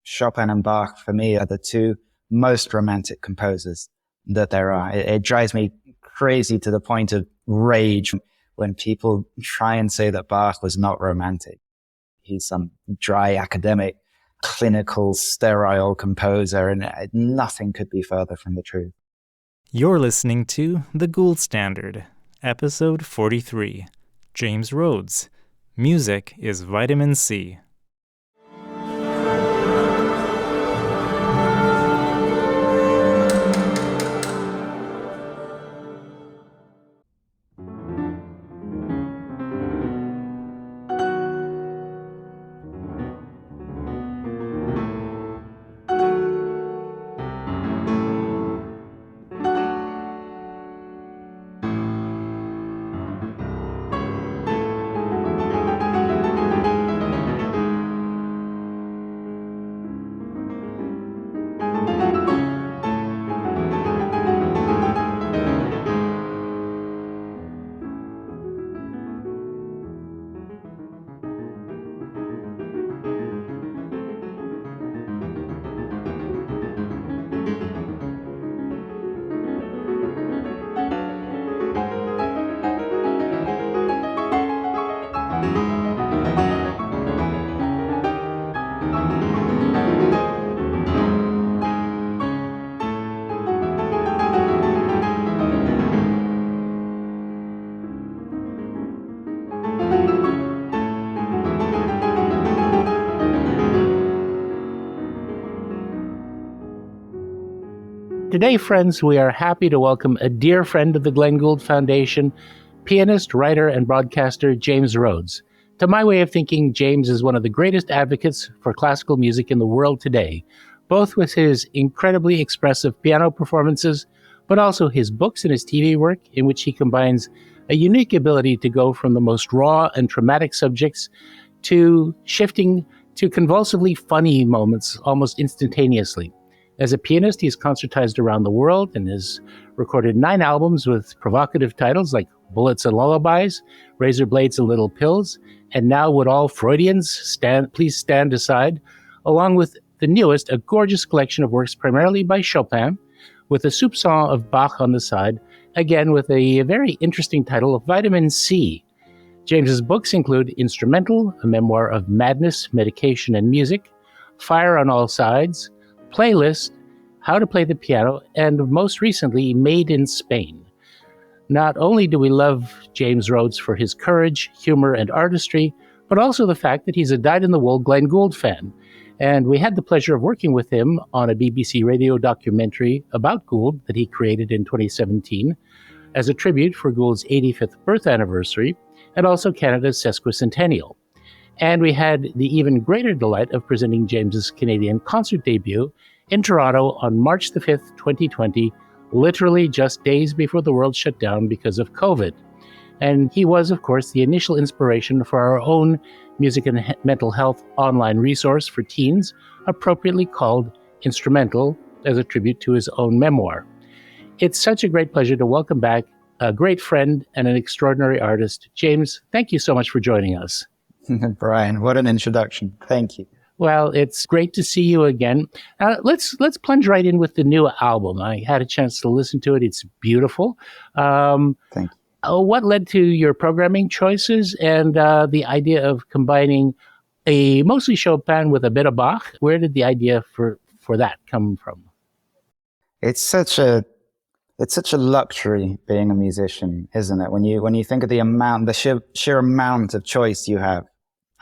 Chopin and Bach, for me, are the two most romantic composers that there are. It drives me crazy to the point of rage when people try and say that Bach was not romantic. He's some dry academic, clinical, sterile composer, and nothing could be further from the truth. You're listening to The Gould Standard, episode 43, James Rhodes. Music is vitamin C. Today, friends, we are happy to welcome a dear friend of the Glenn Gould Foundation, pianist, writer, and broadcaster James Rhodes. To my way of thinking, James is one of the greatest advocates for classical music in the world today, both with his incredibly expressive piano performances, but also his books and his TV work, in which he combines a unique ability to go from the most raw and traumatic subjects to shifting to convulsively funny moments almost instantaneously. As a pianist, he's concertized around the world and has recorded 9 albums with provocative titles like Bullets and Lullabies, Razor Blades and Little Pills, and now Would All Freudians Please Stand Aside, along with the newest, a gorgeous collection of works primarily by Chopin, with a soupçon of Bach on the side, again with a very interesting title of Vitamin C. James's books include Instrumental, a memoir of madness, medication, and music, Fire on All Sides, Playlist, How to Play the Piano, and most recently, Made in Spain. Not only do we love James Rhodes for his courage, humor, and artistry, but also the fact that he's a dyed-in-the-wool Glenn Gould fan. And we had the pleasure of working with him on a BBC radio documentary about Gould that he created in 2017 as a tribute for Gould's 85th birth anniversary and also Canada's sesquicentennial. And we had the even greater delight of presenting James's Canadian concert debut in Toronto on March the 5th, 2020, literally just days before the world shut down because of COVID. And he was, of course, the initial inspiration for our own music and mental health online resource for teens, appropriately called Instrumental, as a tribute to his own memoir. It's such a great pleasure to welcome back a great friend and an extraordinary artist. James, thank you so much for joining us. Brian, what an introduction. Thank you. Well, it's great to see you again. Let's plunge right in with the new album. I had a chance to listen to it. It's beautiful. Thank you. What led to your programming choices and the idea of combining a mostly Chopin with a bit of Bach? Where did the idea for that come from? It's such a luxury being a musician, isn't it? When you think of the sheer amount of choice you have,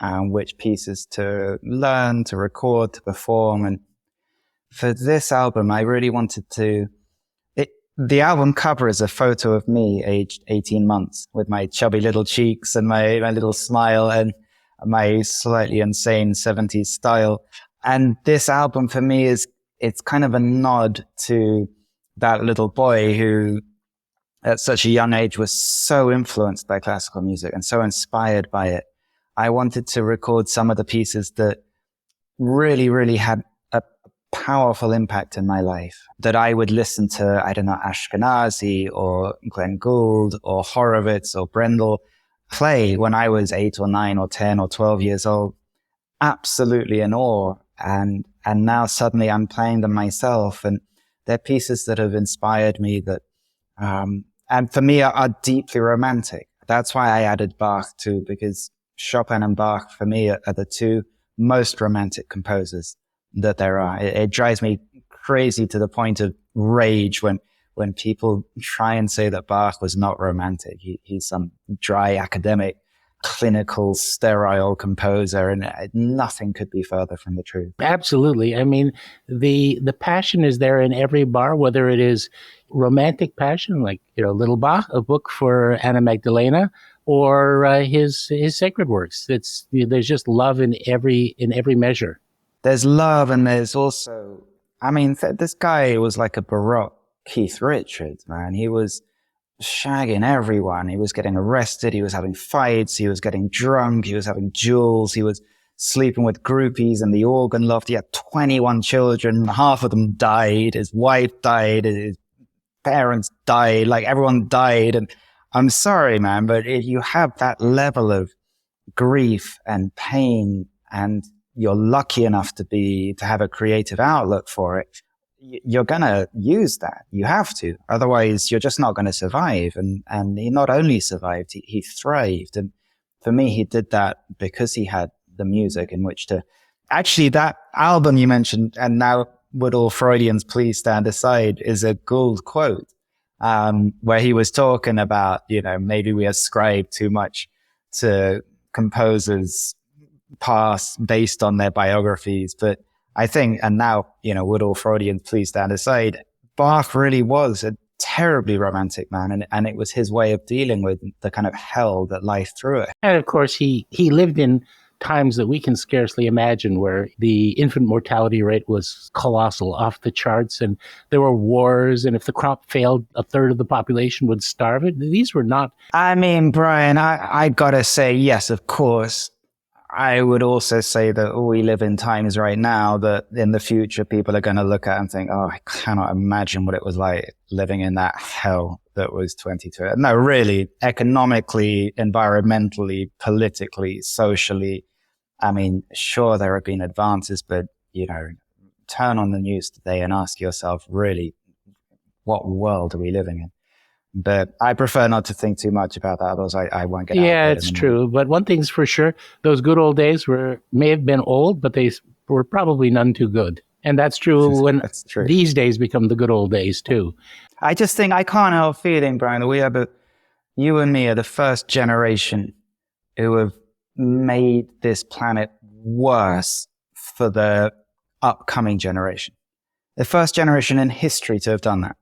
which pieces to learn, to record, to perform. And for this album, I really wanted the album cover is a photo of me aged 18 months with my chubby little cheeks and my little smile and my slightly insane 70s style. And this album for me it's kind of a nod to that little boy who at such a young age was so influenced by classical music and so inspired by it. I wanted to record some of the pieces that really, really had a powerful impact in my life, that I would listen to, I don't know, Ashkenazi or Glenn Gould or Horowitz or Brendel play when I was 8 or 9 or 10 or 12 years old, absolutely in awe. And and now suddenly I'm playing them myself. And they're pieces that have inspired me that, and for me are deeply romantic. That's why I added Bach too, because Chopin and Bach for me are the two most romantic composers that there are. It drives me crazy to the point of rage when people try and say that Bach was not romantic. He's some dry academic, clinical, sterile composer, and nothing could be further from the truth. Absolutely. I mean, the passion is there in every bar, whether it is romantic passion, like, Little Bach, a book for Anna Magdalena, or his sacred works. There's just love in every measure. There's love, and there's also, this guy was like a Baroque Keith Richards, man. He was shagging everyone. He was getting arrested. He was having fights. He was getting drunk. He was having duels. He was sleeping with groupies in the organ loft. He had 21 children. Half of them died. His wife died. His parents died. Like, everyone died. And I'm sorry, man, but if you have that level of grief and pain, and you're lucky enough to have a creative outlook for it, you're going to use that. You have to. Otherwise, you're just not going to survive. And he not only survived, he thrived. And for me, he did that because he had the music in which to... Actually, that album you mentioned, and now would all Freudians please stand aside, is a Gould quote, where he was talking about, maybe we ascribe too much to composers past based on their biographies. But I think, and now, would all Freudians please stand aside, Bach really was a terribly romantic man, and it was his way of dealing with the kind of hell that life threw it. And of course, he lived in times that we can scarcely imagine, where the infant mortality rate was colossal, off the charts, and there were wars, and if the crop failed, a third of the population would starve it. These were not... Brian, I gotta say, yes, of course. I would also say that we live in times right now that in the future people are going to look at and think, oh, I cannot imagine what it was like living in that hell that was 22. No, really, economically, environmentally, politically, socially. Sure, there have been advances, but, turn on the news today and ask yourself, really, what world are we living in? But I prefer not to think too much about that, otherwise I won't get out of bed. Yeah, it's true. But one thing's for sure, those good old days may have been old, but they were probably none too good. And that's true when these days become the good old days too. I just think, I can't help feeling, Brian, that you and me are the first generation who have made this planet worse for the upcoming generation. The first generation in history to have done that.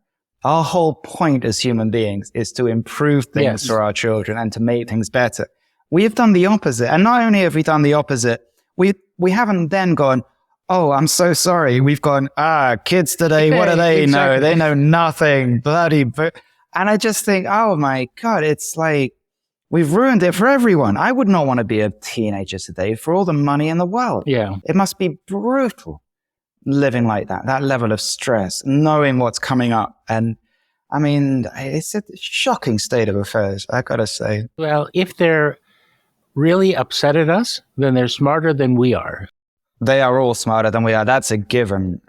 Our whole point as human beings is to improve things for our children and to make things better. We have done the opposite. And not only have we done the opposite, we haven't then gone, oh, I'm so sorry. We've gone, kids today, what do they know? They know nothing. Bloody. And I just think, oh my God, it's like we've ruined it for everyone. I would not want to be a teenager today for all the money in the world. Yeah. It must be brutal living like that level of stress, knowing what's coming up. And it's a shocking state of affairs, I gotta say. Well, if they're really upset at us, then they're smarter than we are. They are all smarter than we are. That's a given.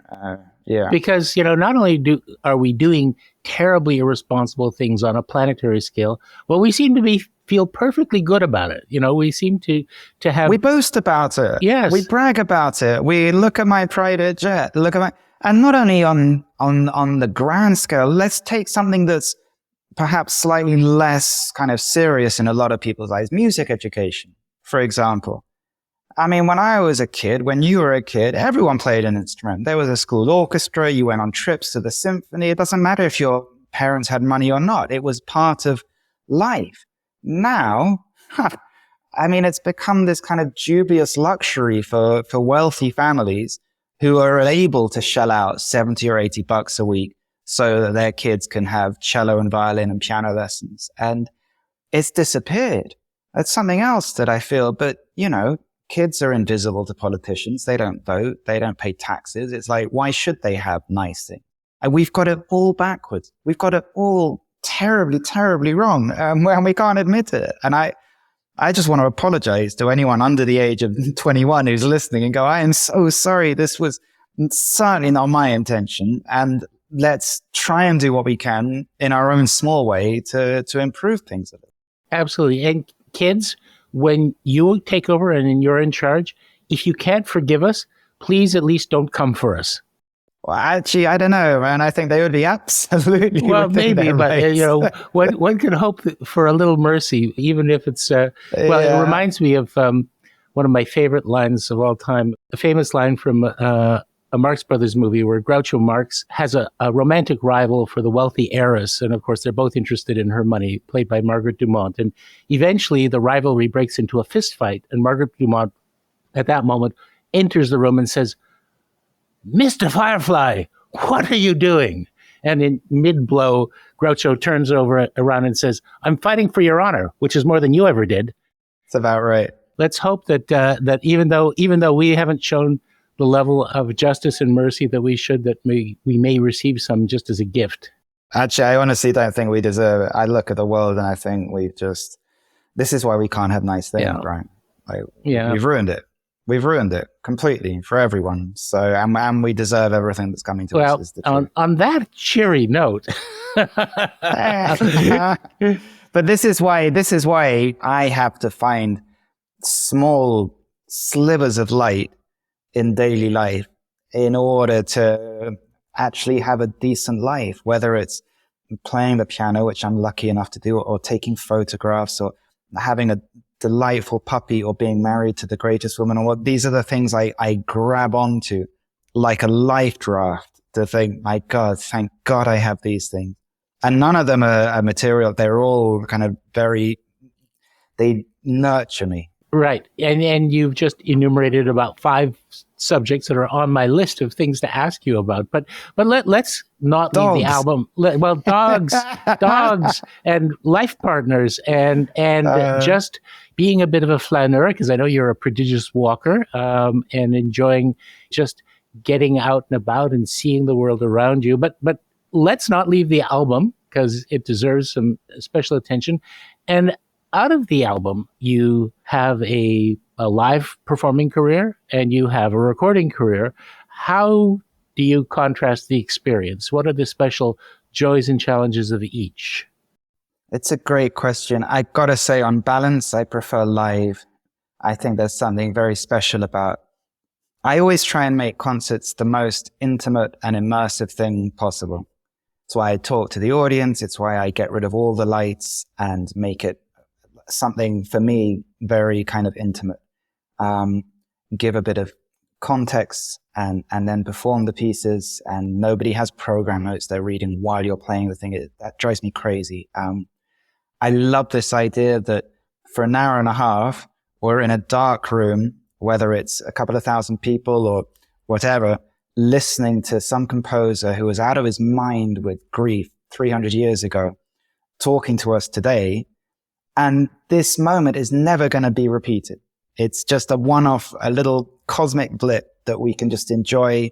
Yeah. Because, not only are we doing terribly irresponsible things on a planetary scale, well, we seem to feel perfectly good about it. We seem to have... We boast about it. Yes. We brag about it. We look at my private jet, and not only on the grand scale, let's take something that's perhaps slightly less kind of serious in a lot of people's eyes. Music education, for example. When I was a kid, when you were a kid, everyone played an instrument. There was a school orchestra. You went on trips to the symphony. It doesn't matter if your parents had money or not. It was part of life. Now, it's become this kind of dubious luxury for wealthy families who are able to shell out 70 or 80 bucks a week so that their kids can have cello and violin and piano lessons. And it's disappeared. That's something else that I feel. But, kids are invisible to politicians. They don't vote. They don't pay taxes. It's like, why should they have nice things? And we've got it all backwards. We've got it all terribly, terribly wrong. And we can't admit it. And I just want to apologize to anyone under the age of 21 who's listening and go, I am so sorry. This was certainly not my intention. And let's try and do what we can in our own small way to improve things a bit. Absolutely. And kids, when you take over and you're in charge, if you can't forgive us, please at least don't come for us. Well, actually, I don't know, man. I think they would be absolutely. Well, maybe, but one can hope for a little mercy, even if it's. It reminds me of one of my favorite lines of all time, a famous line from a Marx Brothers movie where Groucho Marx has a romantic rival for the wealthy heiress, and of course they're both interested in her money, played by Margaret Dumont. And eventually the rivalry breaks into a fist fight, and Margaret Dumont, at that moment, enters the room and says, "Mr. Firefly, what are you doing?" And in mid-blow, Groucho turns around and says, "I'm fighting for your honor, which is more than you ever did." It's about right. Let's hope that even though we haven't shown the level of justice and mercy that we should, that we may receive some just as a gift. Actually, I honestly don't think we deserve it. I look at the world and I think this is why we can't have nice things, right? We've ruined it. We've ruined it completely for everyone. So, and we deserve everything that's coming to us. Is the truth. On that cheery note. But this is why I have to find small slivers of light in daily life in order to actually have a decent life, whether it's playing the piano, which I'm lucky enough to do, or taking photographs, or having a delightful puppy, or being married to the greatest woman, or what. These are the things I grab onto like a life draft to think, my God, thank God I have these things. And none of them are material. They're all kind of they nurture me. Right. And you've just enumerated about 5 subjects that are on my list of things to ask you about. But let's not leave the album. Dogs and life partners and just being a bit of a flaneur, because I know you're a prodigious walker, and enjoying just getting out and about and seeing the world around you. But let's not leave the album, because it deserves some special attention. And out of the album, you have a live performing career and you have a recording career. How do you contrast the experience? What are the special joys and challenges of each? It's a great question. I gotta say, on balance, I prefer live. I think there's something very special about. I always try and make concerts the most intimate and immersive thing possible. It's why I talk to the audience. It's why I get rid of all the lights and make it something, for me, very kind of intimate. Give a bit of context and then perform the pieces, and nobody has program notes they're reading while you're playing the thing. That drives me crazy. I love this idea that for an hour and a half, we're in a dark room, whether it's a couple of thousand people or whatever, listening to some composer who was out of his mind with grief 300 years ago, talking to us today. And this moment is never going to be repeated. It's just a one-off, a little cosmic blip that we can just enjoy.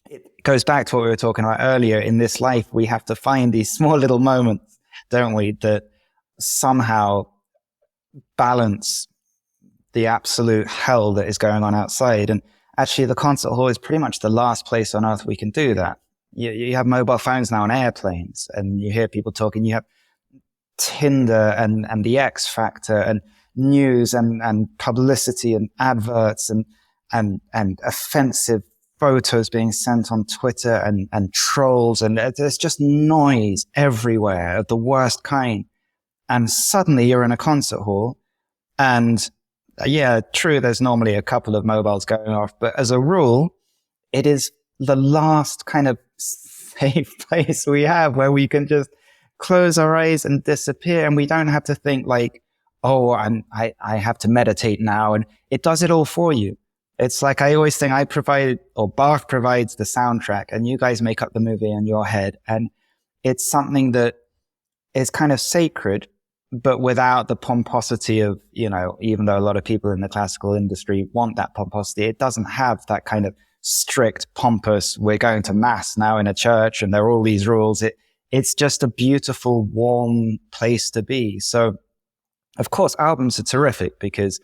It goes back to what we were talking about earlier. In this life, we have to find these small little moments, don't we, that somehow balance the absolute hell that is going on outside. And actually, the concert hall is pretty much the last place on earth we can do that. You have mobile phones now on airplanes, and you hear people talking. You have Tinder and the X Factor and news and publicity and adverts and offensive photos being sent on Twitter and trolls, and there's just noise everywhere of the worst kind. And suddenly you're in a concert hall, and yeah, true, there's normally a couple of mobiles going off, but as a rule, it is the last kind of safe place we have where we can just close our eyes and disappear, and we don't have to think like, oh, I have to meditate now, and it does it all for you. It's like, I always think Bach provides the soundtrack, and you guys make up the movie in your head, and it's something that is kind of sacred, but without the pomposity of, even though a lot of people in the classical industry want that pomposity, it doesn't have that kind of strict, pompous, we're going to mass now in a church and there are all these rules. It's just a beautiful, warm place to be. So, of course, albums are terrific because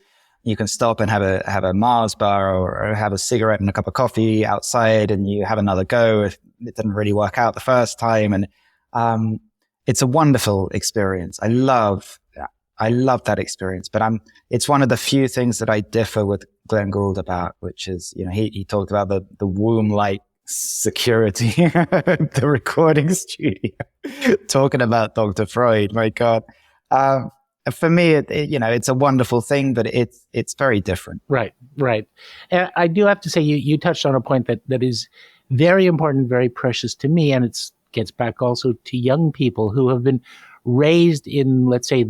you can stop and have a Mars bar or have a cigarette and a cup of coffee outside, and you have another go if it didn't really work out the first time. And it's a wonderful experience. I love that experience. But it's one of the few things that I differ with Glenn Gould about, which is, he talked about the womb-like security, the recording studio, talking about Dr. Freud. My God. For me, it's a wonderful thing, but it's very different. Right. And I do have to say, you touched on a point that is very important, very precious to me, and it gets back also to young people who have been raised in, let's say,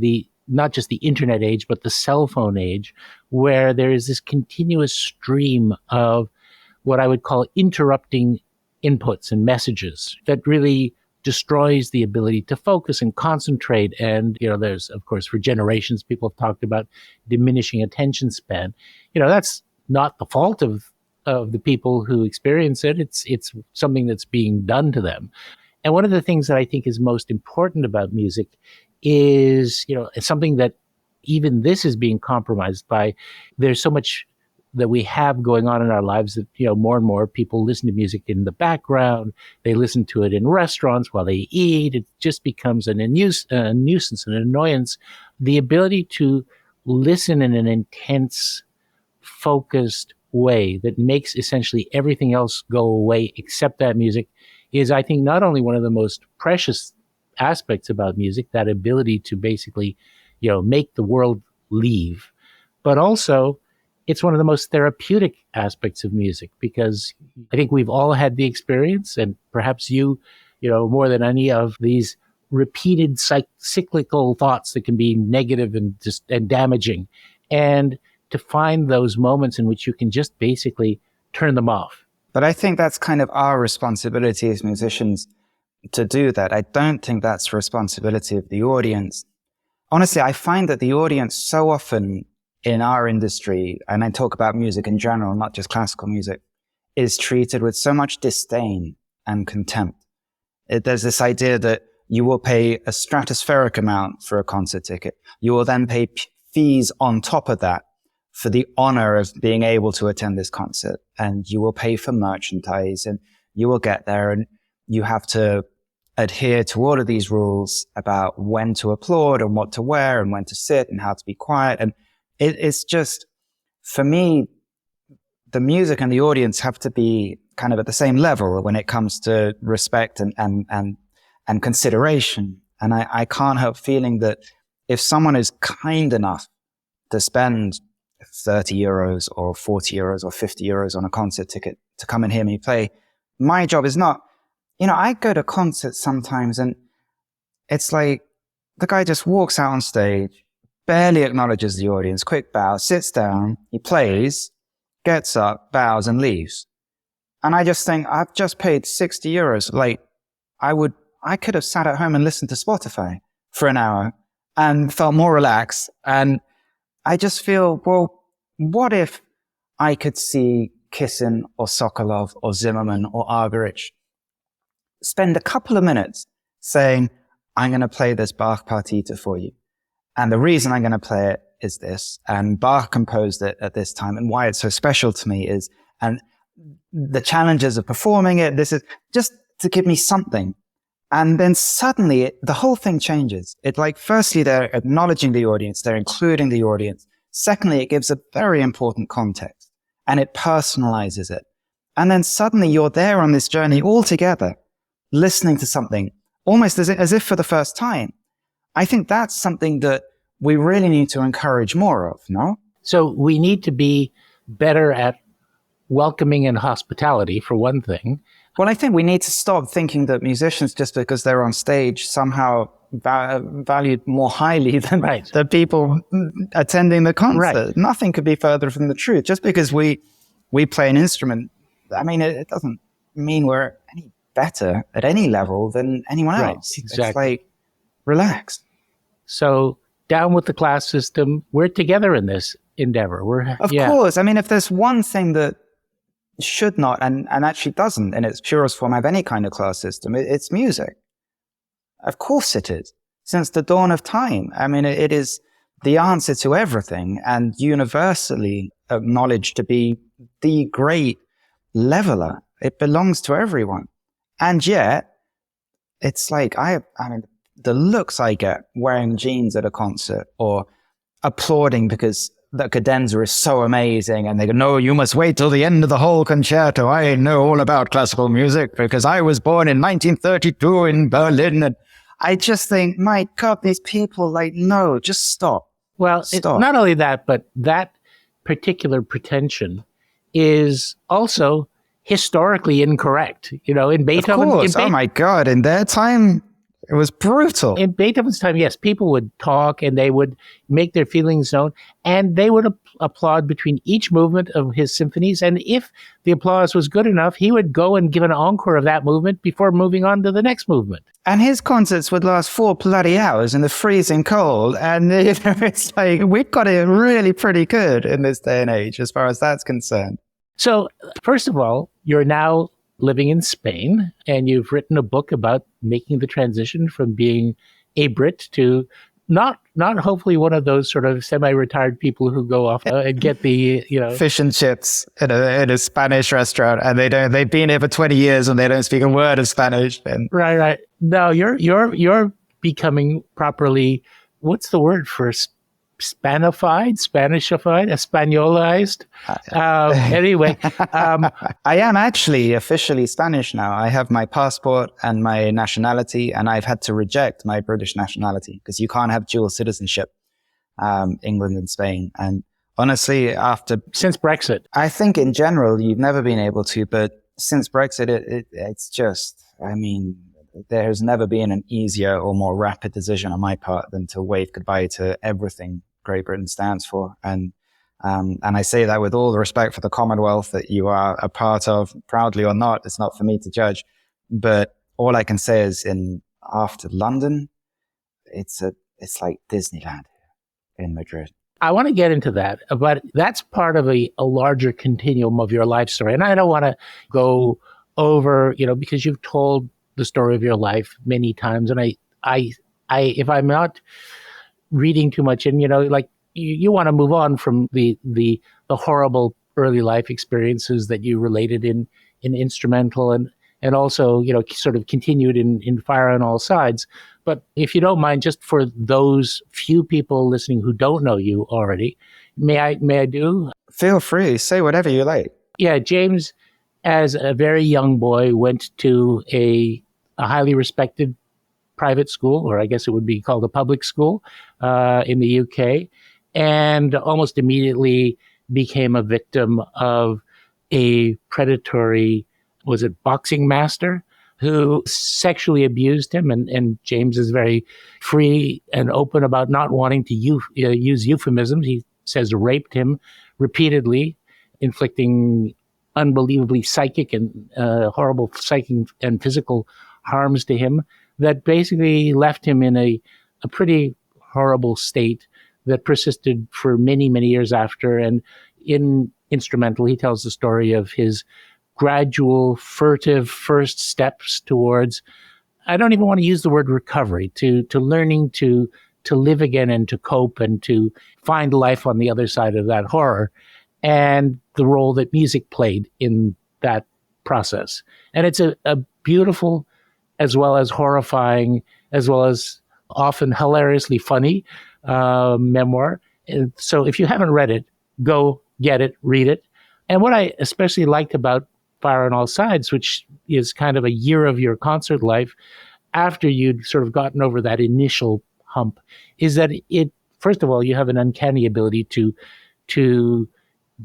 not just the internet age, but the cell phone age, where there is this continuous stream of what I would call interrupting inputs and messages that really destroys the ability to focus and concentrate. And, there's, of course, for generations, people have talked about diminishing attention span. That's not the fault of the people who experience it. It's something that's being done to them. And one of the things that I think is most important about music is, it's something that even this is being compromised by. There's so much that we have going on in our lives that, more and more people listen to music in the background. They listen to it in restaurants while they eat. It just becomes a nuisance, an annoyance. The ability to listen in an intense, focused way that makes essentially everything else go away except that music is, I think, not only one of the most precious aspects about music, that ability to basically, make the world leave, but also it's one of the most therapeutic aspects of music, because I think we've all had the experience, and perhaps you more than any, of these repeated cyclical thoughts that can be negative and damaging, and to find those moments in which you can just basically turn them off. But I think that's kind of our responsibility as musicians to do that. I don't think that's the responsibility of the audience. Honestly, I find that the audience so often in our industry, and I talk about music in general, not just classical music, is treated with so much disdain and contempt. There's this idea that you will pay a stratospheric amount for a concert ticket. You will then pay fees on top of that for the honor of being able to attend this concert. And you will pay for merchandise, and you will get there, and you have to adhere to all of these rules about when to applaud and what to wear and when to sit and how to be quiet. And it's just, for me, the music and the audience have to be kind of at the same level when it comes to respect and consideration. And I can't help feeling that if someone is kind enough to spend 30 euros or 40 euros or 50 euros on a concert ticket to come and hear me play, my job is not, I go to concerts sometimes and it's like the guy just walks out on stage, barely acknowledges the audience, quick bow, sits down, he plays, gets up, bows, and leaves. And I just think, I've just paid 60 euros. Like, I could have sat at home and listened to Spotify for an hour and felt more relaxed. And I just feel, well, what if I could see Kissin or Sokolov or Zimmerman or Argerich spend a couple of minutes saying, I'm going to play this Bach partita for you. And the reason I'm going to play it is this. And Bach composed it at this time. And why it's so special to me is, and the challenges of performing it, this is just to give me something. And then suddenly the whole thing changes. Firstly, they're acknowledging the audience. They're including the audience. Secondly, it gives a very important context and it personalizes it. And then suddenly you're there on this journey all together, listening to something almost as if for the first time. I think that's something that we really need to encourage more of, no? So we need to be better at welcoming and hospitality, for one thing. Well, I think we need to stop thinking that musicians, just because they're on stage, somehow valued more highly than the people attending the concert. Right. Nothing could be further from the truth. Just because we play an instrument, I mean, it doesn't mean we're any better at any level than anyone else. Exactly. It's like, relax. So down with the class system. We're together in this endeavor. Of course. I mean, if there's one thing that should not and actually doesn't in its purest form have any kind of class system, it's music. Of course it is. Since the dawn of time. I mean, it is the answer to everything and universally acknowledged to be the great leveler. It belongs to everyone. And yet, it's like, I mean, the looks I get wearing jeans at a concert or applauding because the cadenza is so amazing, and they go, no, you must wait till the end of the whole concerto. I know all about classical music because I was born in 1932 in Berlin. And I just think, my God, these people, like, no, just stop. Well, not only that, but that particular pretension is also historically incorrect. You know, in Beethoven... Of course, oh my God, in their time... It was brutal. In Beethoven's time, yes, people would talk and they would make their feelings known, and they would applaud between each movement of his symphonies. And if the applause was good enough, he would go and give an encore of that movement before moving on to the next movement. And his concerts would last 4 bloody hours in the freezing cold. And it's like, we've got it really pretty good in this day and age as far as that's concerned. So, first of all, you're now living in Spain, and you've written a book about making the transition from being a Brit to not hopefully one of those sort of semi-retired people who go off and get the, you know, fish and chips in a Spanish restaurant, and they've been here for 20 years and they don't speak a word of Spanish. And right. No, you're becoming properly, what's the word for Spanishified, Espanolized. Anyway. I am actually officially Spanish now. I have my passport and my nationality, and I've had to reject my British nationality because you can't have dual citizenship, England and Spain. And honestly, since Brexit, I think in general, you've never been able to, but since Brexit, it's just, I mean, there has never been an easier or more rapid decision on my part than to wave goodbye to everything Great Britain stands for. And I say that with all the respect for the Commonwealth that you are a part of, proudly or not. It's not for me to judge. But all I can say is after London, it's like Disneyland in Madrid. I want to get into that, but that's part of a larger continuum of your life story. And I don't want to go over, you know, because you've told the story of your life many times. And I if I'm not reading too much in, you know, like you want to move on from the horrible early life experiences that you related in instrumental and also, you know, sort of continued in Fire on All Sides. But if you don't mind, just for those few people listening who don't know you already, may I do? Feel free. Say whatever you like. Yeah, James, as a very young boy, went to a highly respected private school, or I guess it would be called a public school, in the UK, and almost immediately became a victim of a predatory, was it boxing master, who sexually abused him. And James is very free and open about not wanting to use euphemisms. He says raped him repeatedly, inflicting unbelievably psychic and horrible psychic and physical harms to him that basically left him in a pretty horrible state that persisted for many, many years after. And in Instrumental, he tells the story of his gradual, furtive first steps towards, I don't even want to use the word recovery, to learning to live again and to cope and to find life on the other side of that horror, and the role that music played in that process. And it's a beautiful, as well as horrifying, as well as often hilariously funny memoir. And so if you haven't read it, go get it, read it. And what I especially liked about Fire on All Sides, which is kind of a year of your concert life after you'd sort of gotten over that initial hump, is that it, first of all, you have an uncanny ability to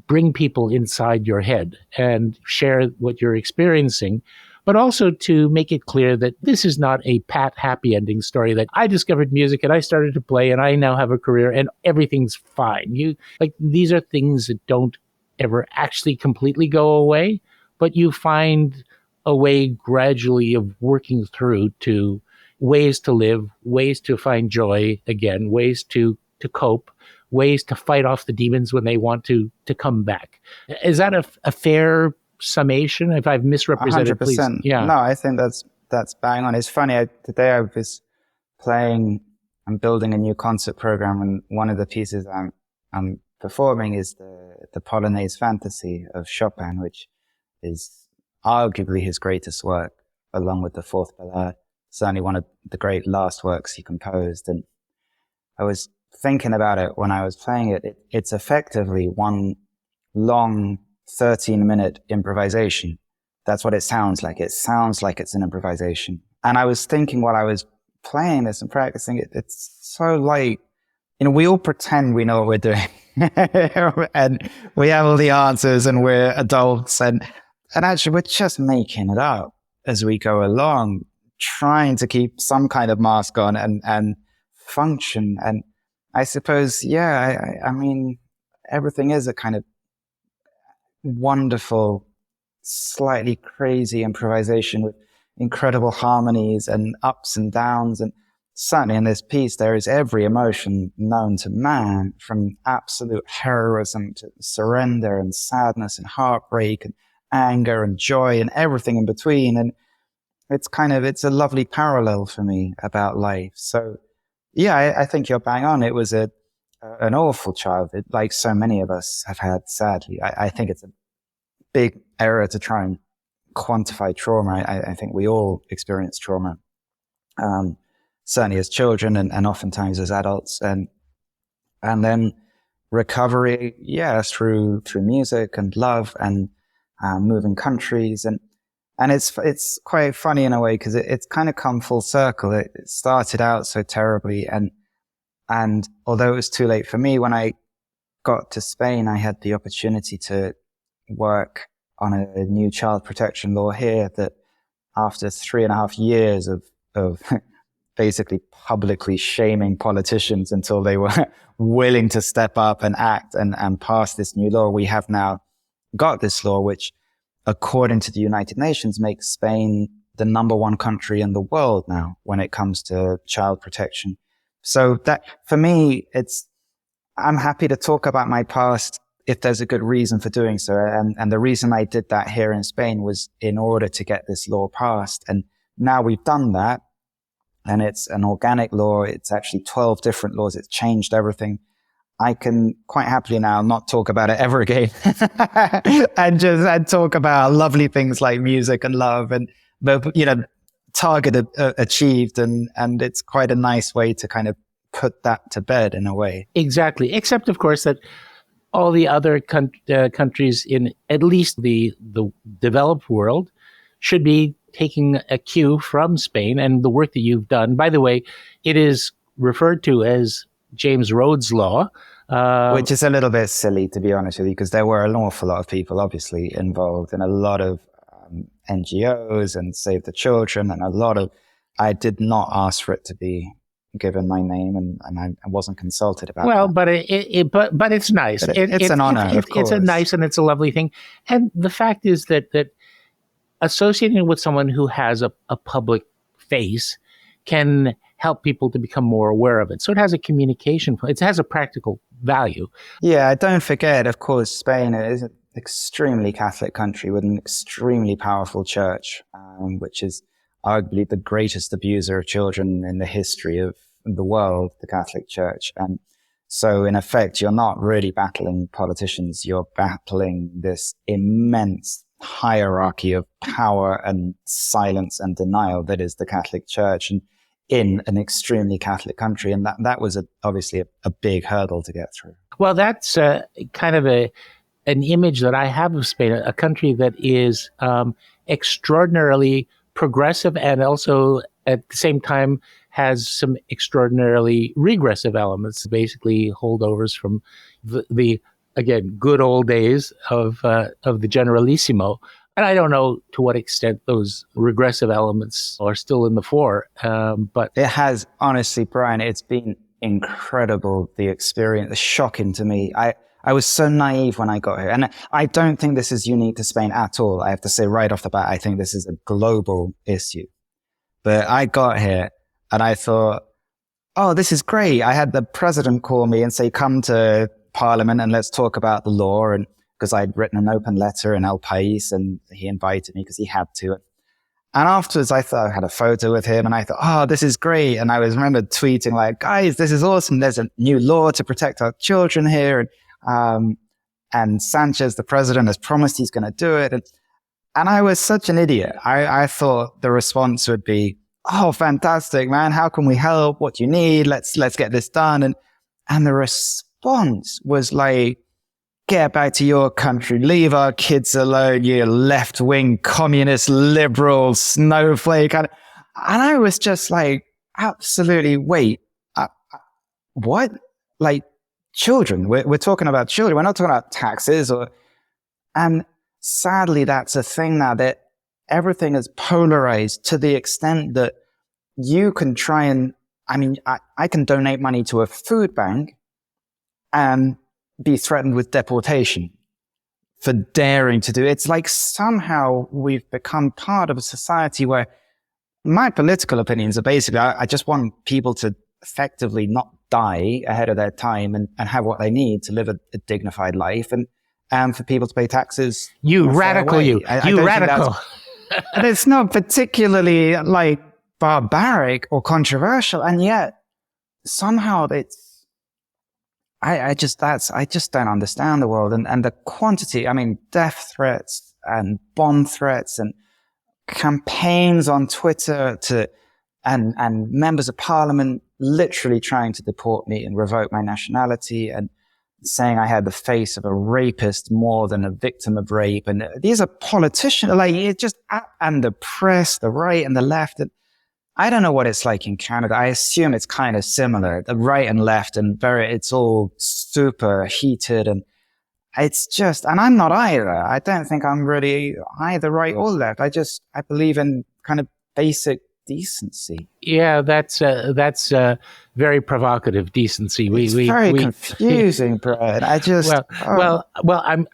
bring people inside your head and share what you're experiencing, but also to make it clear that this is not a pat happy ending story that I discovered music and I started to play and I now have a career and everything's fine. These are things that don't ever actually completely go away, but you find a way gradually of working through to ways to live, ways to find joy again, ways to cope, ways to fight off the demons when they want to come back. Is that a fair summation? If I've misrepresented, 100%. Please. Yeah. No, I think that's bang on. It's funny. Today I was playing I'm building a new concert program, and one of the pieces I'm performing is the Polonaise Fantasy of Chopin, which is arguably his greatest work, along with the Fourth Ballade. Certainly one of the great last works he composed. And I was thinking about it when I was playing it. It's effectively one long 13-minute improvisation. That's what it sounds like. It sounds like it's an improvisation. And I was thinking while I was playing this and practicing it, it's so like, we all pretend we know what we're doing. And we have all the answers and we're adults. And actually, we're just making it up as we go along, trying to keep some kind of mask on and function. And I suppose, I mean, everything is a kind of wonderful, slightly crazy improvisation with incredible harmonies and ups and downs. And certainly in this piece, there is every emotion known to man, from absolute heroism to surrender and sadness and heartbreak and anger and joy and everything in between. And it's a lovely parallel for me about life. So I think you're bang on. It was an awful childhood, like so many of us have had, sadly. I think it's a big error to try and quantify trauma. I think we all experience trauma, certainly as children and oftentimes as adults. And then recovery, through music and love and moving countries. And it's quite funny in a way, because it's kind of come full circle. It started out so terribly. And although it was too late for me, when I got to Spain, I had the opportunity to work on a new child protection law here that, after 3.5 years of basically publicly shaming politicians until they were willing to step up and act and pass this new law, we have now got this law, which, according to the United Nations, makes Spain the #1 country in the world now when it comes to child protection. So that, for me, I'm happy to talk about my past if there's a good reason for doing so. And the reason I did that here in Spain was in order to get this law passed. And now we've done that, and it's an organic law. It's actually 12 different laws. It's changed everything. I can quite happily now not talk about it ever again and talk about lovely things like music and love but target achieved. And it's quite a nice way to kind of put that to bed in a way. Exactly. Except, of course, that all the other countries in at least the developed world should be taking a cue from Spain and the work that you've done. By the way, it is referred to as James Rhodes law. Which is a little bit silly, to be honest with you, because there were an awful lot of people obviously involved, and a lot of NGOs and Save the Children, and I did not ask for it to be given my name, and I wasn't consulted about that. But it's nice. It's an honor, of course. It's a nice and it's a lovely thing. And the fact is that associating with someone who has a public face can help people to become more aware of it. So it has a communication, it has a practical value. Yeah, don't forget, of course, Spain is an extremely Catholic country with an extremely powerful church, which is arguably the greatest abuser of children in the history of the world, the Catholic Church. And so in effect, you're not really battling politicians, you're battling this immense hierarchy of power and silence and denial that is the Catholic Church, and in an extremely Catholic country. And that was obviously a big hurdle to get through. Well, that's kind of an image that I have of Spain, a country that is extraordinarily progressive and also at the same time has some extraordinarily regressive elements, basically holdovers from the again, good old days of the Generalissimo. And I don't know to what extent those regressive elements are still in the fore, but it has, honestly, Brian, it's been incredible, the experience, shocking to me. I was so naive when I got here. And I don't think this is unique to Spain at all. I have to say right off the bat, I think this is a global issue. But I got here and I thought, oh, this is great. I had the president call me and say, come to Parliament and let's talk about the law. And because I'd written an open letter in El País and he invited me because he had to. And afterwards, I thought I had a photo with him and I thought, oh, this is great. And I remember tweeting like, guys, this is awesome. There's a new law to protect our children here. And Sanchez, the president, has promised he's going to do it. And I was such an idiot. I thought the response would be, oh, fantastic, man. How can we help? What do you need? Let's get this done. And the response was like, get back to your country. Leave our kids alone, you left-wing communist liberal snowflake. And I was just like, absolutely, wait, what? Like children, we're talking about children. We're not talking about taxes. And sadly, that's a thing now that everything is polarized to the extent that you can try and, I can donate money to a food bank and be threatened with deportation for daring to do it. It's like somehow we've become part of a society where my political opinions are basically, I just want people to effectively not die ahead of their time and have what they need to live a dignified life and for people to pay taxes. You radical, you radical. And it's not particularly like barbaric or controversial. And yet somehow I just don't understand the world and the quantity. Death threats and bomb threats and campaigns on Twitter and members of parliament literally trying to deport me and revoke my nationality and saying I had the face of a rapist more than a victim of rape. And these are politicians, and the press, the right and the left. And I don't know what it's like in Canada. I assume it's kind of similar, the right and left, and it's all super heated. And it's just, and I'm not either. I don't think I'm really either right or left. I believe in kind of basic decency. Yeah, that's very provocative decency. It's very confusing, Brian.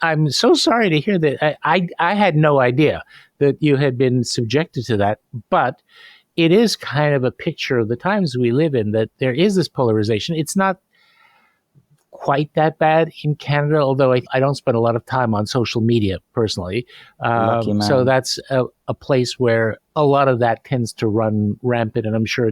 I'm so sorry to hear that. I had no idea that you had been subjected to that, but it is kind of a picture of the times we live in, that there is this polarization. It's not quite that bad in Canada, although I don't spend a lot of time on social media personally. Lucky man. So that's a place where a lot of that tends to run rampant, and I'm sure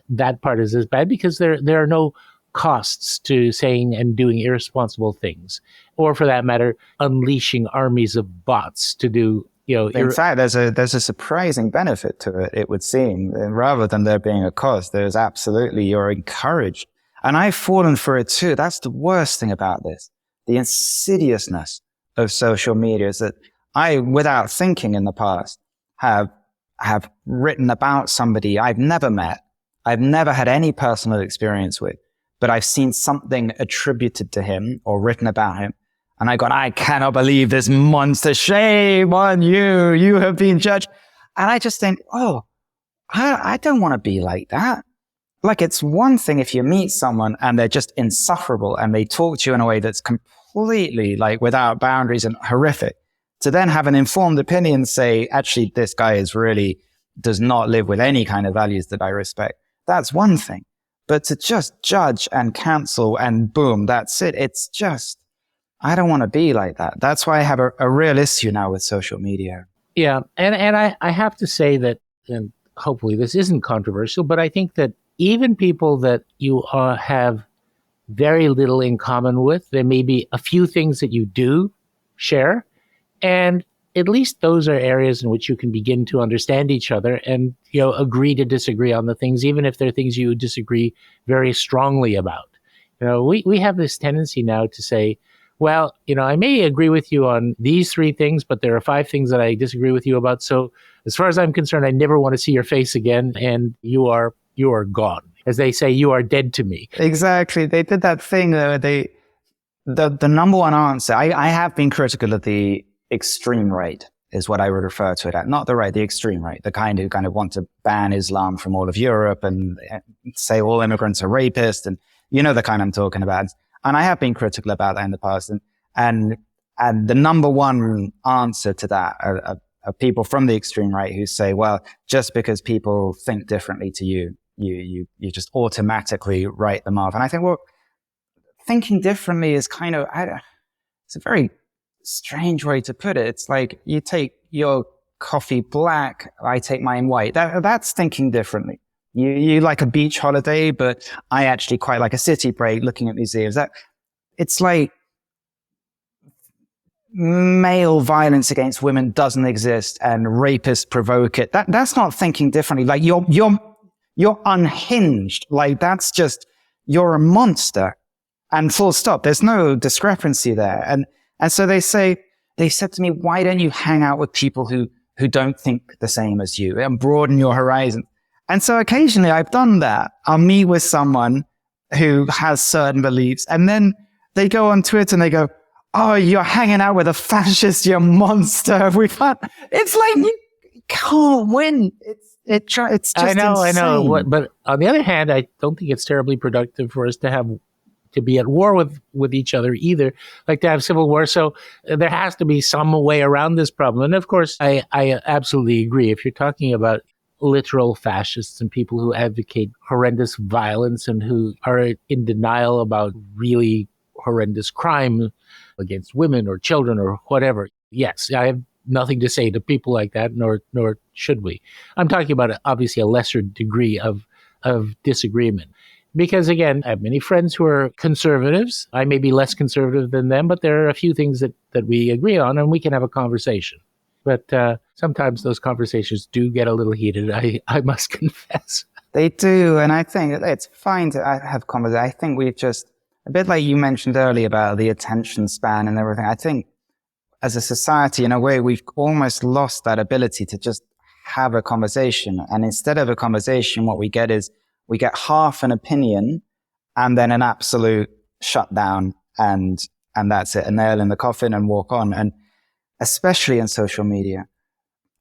that part is as bad because there are no costs to saying and doing irresponsible things, or for that matter, unleashing armies of bots to do. In fact, there's a surprising benefit to it, it would seem. Rather than there being a cost, there's absolutely, you're encouraged. And I've fallen for it too. That's the worst thing about this. The insidiousness of social media is that I, without thinking in the past, have written about somebody I've never met. I've never had any personal experience with, but I've seen something attributed to him or written about him. And I got, I cannot believe this monster. Shame on you. You have been judged. And I just think, I don't want to be like that. Like, it's one thing if you meet someone and they're just insufferable and they talk to you in a way that's completely like without boundaries and horrific, to then have an informed opinion say, actually, this guy does not live with any kind of values that I respect. That's one thing. But to just judge and cancel and boom, that's it. It's just, I don't want to be like that. That's why I have a real issue now with social media. Yeah. And I have to say that, and hopefully this isn't controversial, but I think that even people that you have very little in common with, there may be a few things that you do share, and at least those are areas in which you can begin to understand each other and, agree to disagree on the things, even if they're things you disagree very strongly about. We have this tendency now to say, well, I may agree with you on these 3 things, but there are 5 things that I disagree with you about. So as far as I'm concerned, I never want to see your face again, and you are gone. As they say, you are dead to me. Exactly. They did that thing where the number one answer, I have been critical of the extreme right, is what I would refer to it at. Not the right, the extreme right, the kind who kind of want to ban Islam from all of Europe and say all immigrants are rapists, and the kind I'm talking about. And I have been critical about that in the past. And the number one answer to that are people from the extreme right who say, well, just because people think differently to you, you just automatically write them off. And I think, well, thinking differently is kind of, it's a very strange way to put it. It's like you take your coffee black, I take mine white. That's thinking differently. You like a beach holiday, but I actually quite like a city break looking at museums. It's like male violence against women doesn't exist and rapists provoke it. That's not thinking differently. Like you're unhinged. Like that's just, you're a monster. And full stop. There's no discrepancy there. And so they said to me, why don't you hang out with people who don't think the same as you and broaden your horizon? And so occasionally I've done that. I'll meet with someone who has certain beliefs, and then they go on Twitter and they go, oh, you're hanging out with a fascist, you're a monster. It's like, you can't win. It's just I know. insane. But on the other hand, I don't think it's terribly productive for us to be at war with each other either, like to have civil war. So there has to be some way around this problem. And of course, I absolutely agree. If you're talking about literal fascists and people who advocate horrendous violence and who are in denial about really horrendous crime against women or children or whatever, yes, I have nothing to say to people like that, nor should we. I'm talking about obviously a lesser degree of disagreement. Because again, I have many friends who are conservatives. I may be less conservative than them, but there are a few things that we agree on, and we can have a conversation. But sometimes those conversations do get a little heated, I must confess. They do, and I think it's fine to have conversations. I think we've just, a bit like you mentioned earlier about the attention span and everything, I think as a society, in a way, we've almost lost that ability to just have a conversation. And instead of a conversation, what we get is, we get half an opinion and then an absolute shutdown, and that's it, a nail in the coffin and walk on. And especially in social media,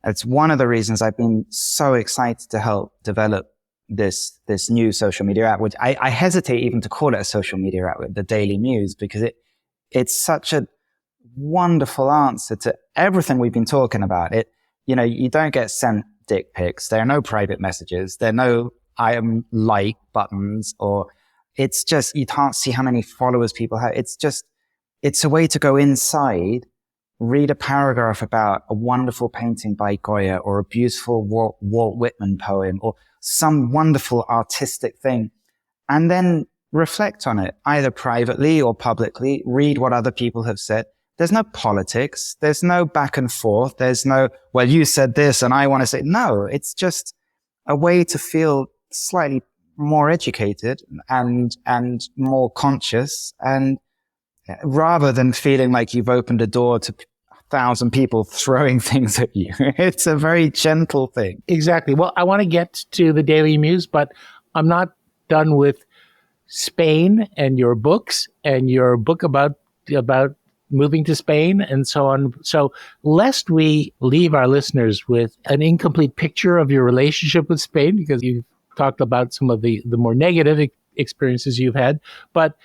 it's one of the reasons I've been so excited to help develop this new social media app, which I hesitate even to call it a social media app, the Daily Muse, because it's such a wonderful answer to everything we've been talking about. You don't get sent dick pics. There are no private messages. There are no I am like buttons, or it's just, you can't see how many followers people have. It's a way to go inside, read a paragraph about a wonderful painting by Goya, or a beautiful Walt Whitman poem, or some wonderful artistic thing, and then reflect on it, either privately or publicly, read what other people have said. There's no politics. There's no back and forth. There's no, well, you said this and I want to say, no, it's just a way to feel slightly more educated and more conscious, and rather than feeling like you've opened a door to 1,000 people throwing things at you. It's a very gentle thing. Exactly. Well, I want to get to the Daily Muse, but I'm not done with Spain and your books and your book about moving to Spain and so on. So lest we leave our listeners with an incomplete picture of your relationship with Spain, because you've talked about some of the more negative experiences you've had, but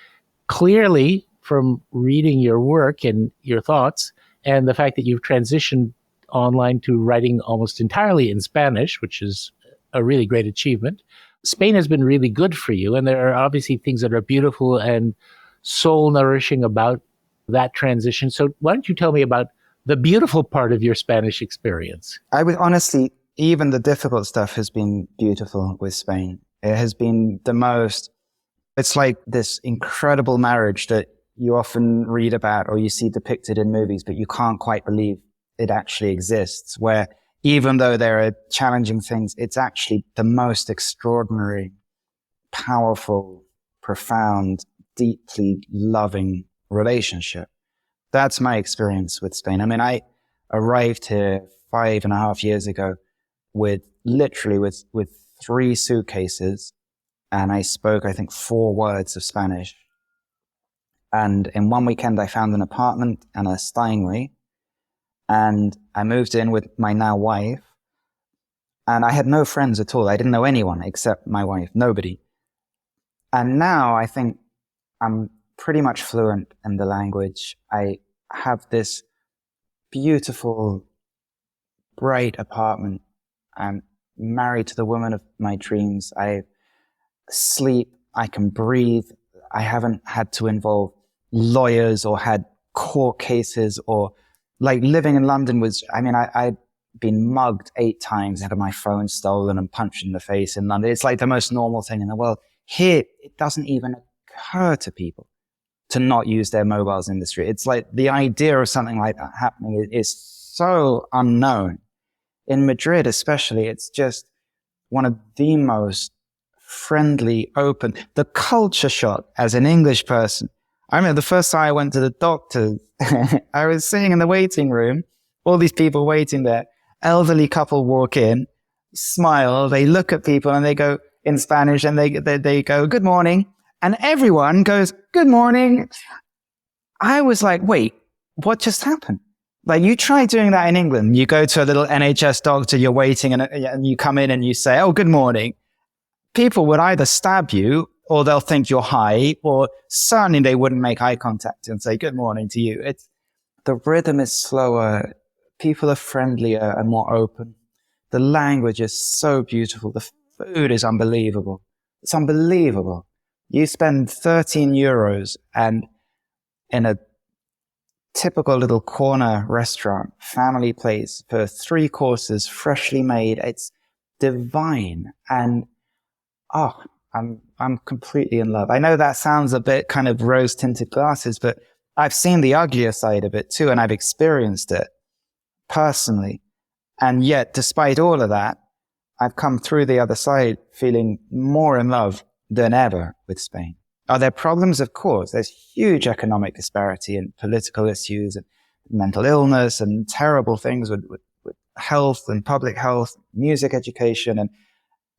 clearly from reading your work and your thoughts and the fact that you've transitioned online to writing almost entirely in Spanish, which is a really great achievement, Spain has been really good for you. And there are obviously things that are beautiful and soul nourishing about that transition. So why don't you tell me about the beautiful part of your Spanish experience? I would honestly, even the difficult stuff has been beautiful with Spain. It has been it's like this incredible marriage that you often read about or you see depicted in movies, but you can't quite believe it actually exists, where even though there are challenging things, it's actually the most extraordinary, powerful, profound, deeply loving relationship. That's my experience with Spain. I mean, I arrived here 5.5 years ago with 3 suitcases, and I spoke, I think, 4 words of Spanish. And in one weekend, I found an apartment and a Steinway, and I moved in with my now wife, and I had no friends at all. I didn't know anyone except my wife, nobody. And now I think I'm pretty much fluent in the language. I have this beautiful, bright apartment. I'm married to the woman of my dreams. I sleep, I can breathe. I haven't had to involve lawyers or had court cases, or like living in London was, I mean, I been mugged 8 times, had my phone stolen and punched in the face in London. It's like the most normal thing in the world. Here, it doesn't even occur to people to not use their mobiles industry. It's like the idea of something like that happening is so unknown. In Madrid, especially, it's just one of the most friendly, open, the culture shock as an English person. I remember the first time I went to the doctor, I was sitting in the waiting room, all these people waiting there, elderly couple walk in, smile, they look at people and they go in Spanish and they go, good morning. And everyone goes, good morning. I was like, wait, what just happened? Like, you try doing that in England. You go to a little NHS doctor, you're waiting and you come in and you say, oh, good morning. People would either stab you or they'll think you're high, or certainly they wouldn't make eye contact and say good morning to you. The rhythm is slower. People are friendlier and more open. The language is so beautiful. The food is unbelievable. It's unbelievable. You spend 13 euros and in a typical little corner restaurant, family place, for 3 courses, freshly made. It's divine. And I'm completely in love. I know that sounds a bit kind of rose-tinted glasses, but I've seen the uglier side of it too, and I've experienced it personally. And yet, despite all of that, I've come through the other side feeling more in love than ever with Spain. Are there problems? Of course. There's huge economic disparity and political issues and mental illness and terrible things with health and public health, music education.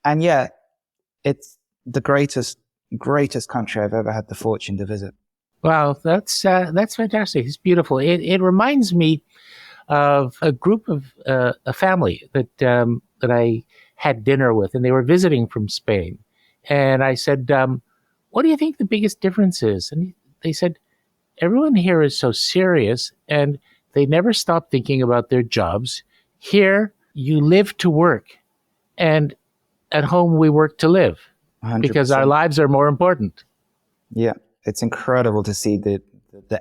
And yet, it's the greatest country I've ever had the fortune to visit. Wow, that's fantastic. It's beautiful. It reminds me of a group of a family that I had dinner with, and they were visiting from Spain. And I said, what do you think the biggest difference is? And they said, everyone here is so serious and they never stop thinking about their jobs. Here, you live to work, and at home we work to live 100%. Because our lives are more important. Yeah, it's incredible to see the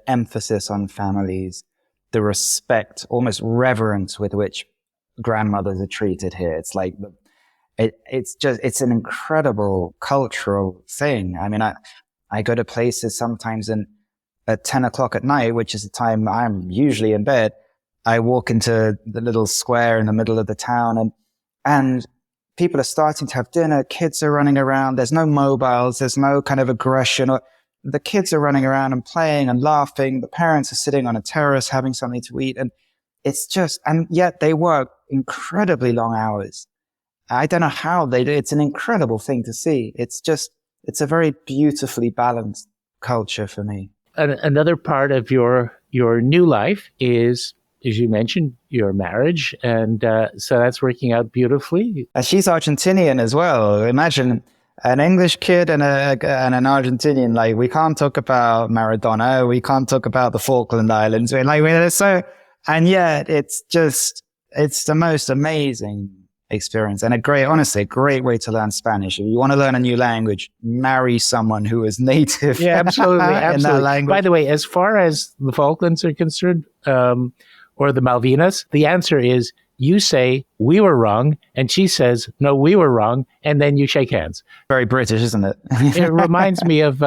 emphasis on families, the respect, almost reverence with which grandmothers are treated here. It's like it's an incredible cultural thing. I mean, I go to places sometimes at 10 o'clock at night, which is the time I'm usually in bed. I walk into the little square in the middle of the town and people are starting to have dinner. Kids are running around. There's no mobiles. There's no kind of aggression. The kids are running around and playing and laughing. The parents are sitting on a terrace having something to eat. And and yet they work incredibly long hours. I don't know how they do. It's an incredible thing to see. It's a very beautifully balanced culture for me. Another part of your new life is, as you mentioned, your marriage. And so that's working out beautifully. She's Argentinian as well. Imagine an English kid and an Argentinian. Like, we can't talk about Maradona. We can't talk about the Falkland Islands. And yet it's the most amazing experience and a great way to learn Spanish. If you want to learn a new language, marry someone who is native. Yeah, absolutely. in that language. By the way, as far as the Falklands are concerned, or the Malvinas, the answer is you say we were wrong, and she says no, we were wrong, and then you shake hands. Very British, isn't it? It reminds me of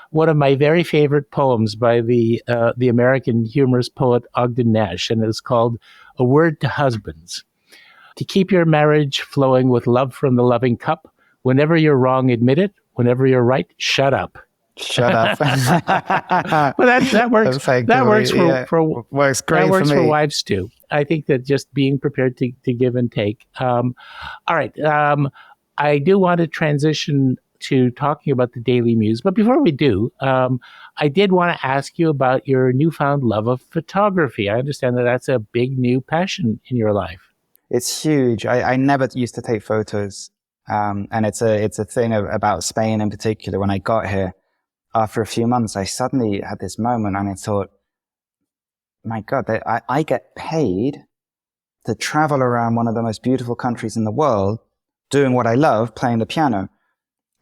one of my very favorite poems by the American humorist poet Ogden Nash, and it's called "A Word to Husbands." To keep your marriage flowing with love from the loving cup, whenever you're wrong, admit it. Whenever you're right, shut up. Shut up. Well, that works. That works works great. That works for me. for wives too. I think that just being prepared to give and take. All right. I do want to transition to talking about the Daily Muse, but before we do, I did want to ask you about your newfound love of photography. I understand that that's a big new passion in your life. It's huge. I never used to take photos. And it's a thing about Spain in particular. When I got here, after a few months, I suddenly had this moment and I thought, my God, I get paid to travel around one of the most beautiful countries in the world, doing what I love, playing the piano.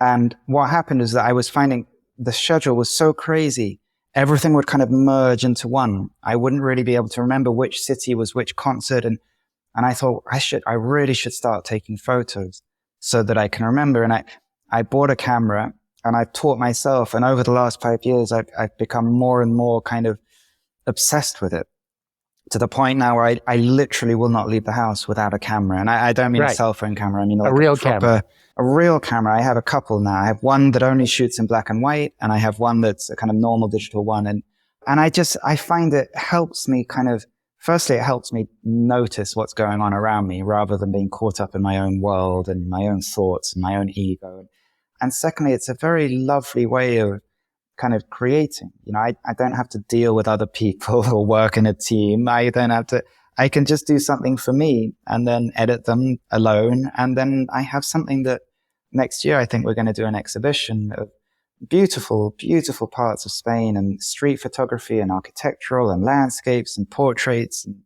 And what happened is that I was finding the schedule was so crazy. Everything would kind of merge into one. I wouldn't really be able to remember which city was which concert. And And I thought I really should start taking photos so that I can remember. And I bought a camera and I've taught myself. And over the last 5 years, I've become more and more kind of obsessed with it, to the point now where I literally will not leave the house without a camera. And I don't mean a cell phone camera. I mean like a real camera. A real camera. I have a couple now. I have one that only shoots in black and white, and I have one that's a kind of normal digital one. And I find it helps me kind of, firstly, it helps me notice what's going on around me rather than being caught up in my own world and my own thoughts and my own ego. And secondly, it's a very lovely way of kind of creating. I don't have to deal with other people or work in a team. I can just do something for me and then edit them alone. And then I have something that next year, I think we're going to do an exhibition of beautiful, beautiful parts of Spain and street photography and architectural and landscapes and portraits. And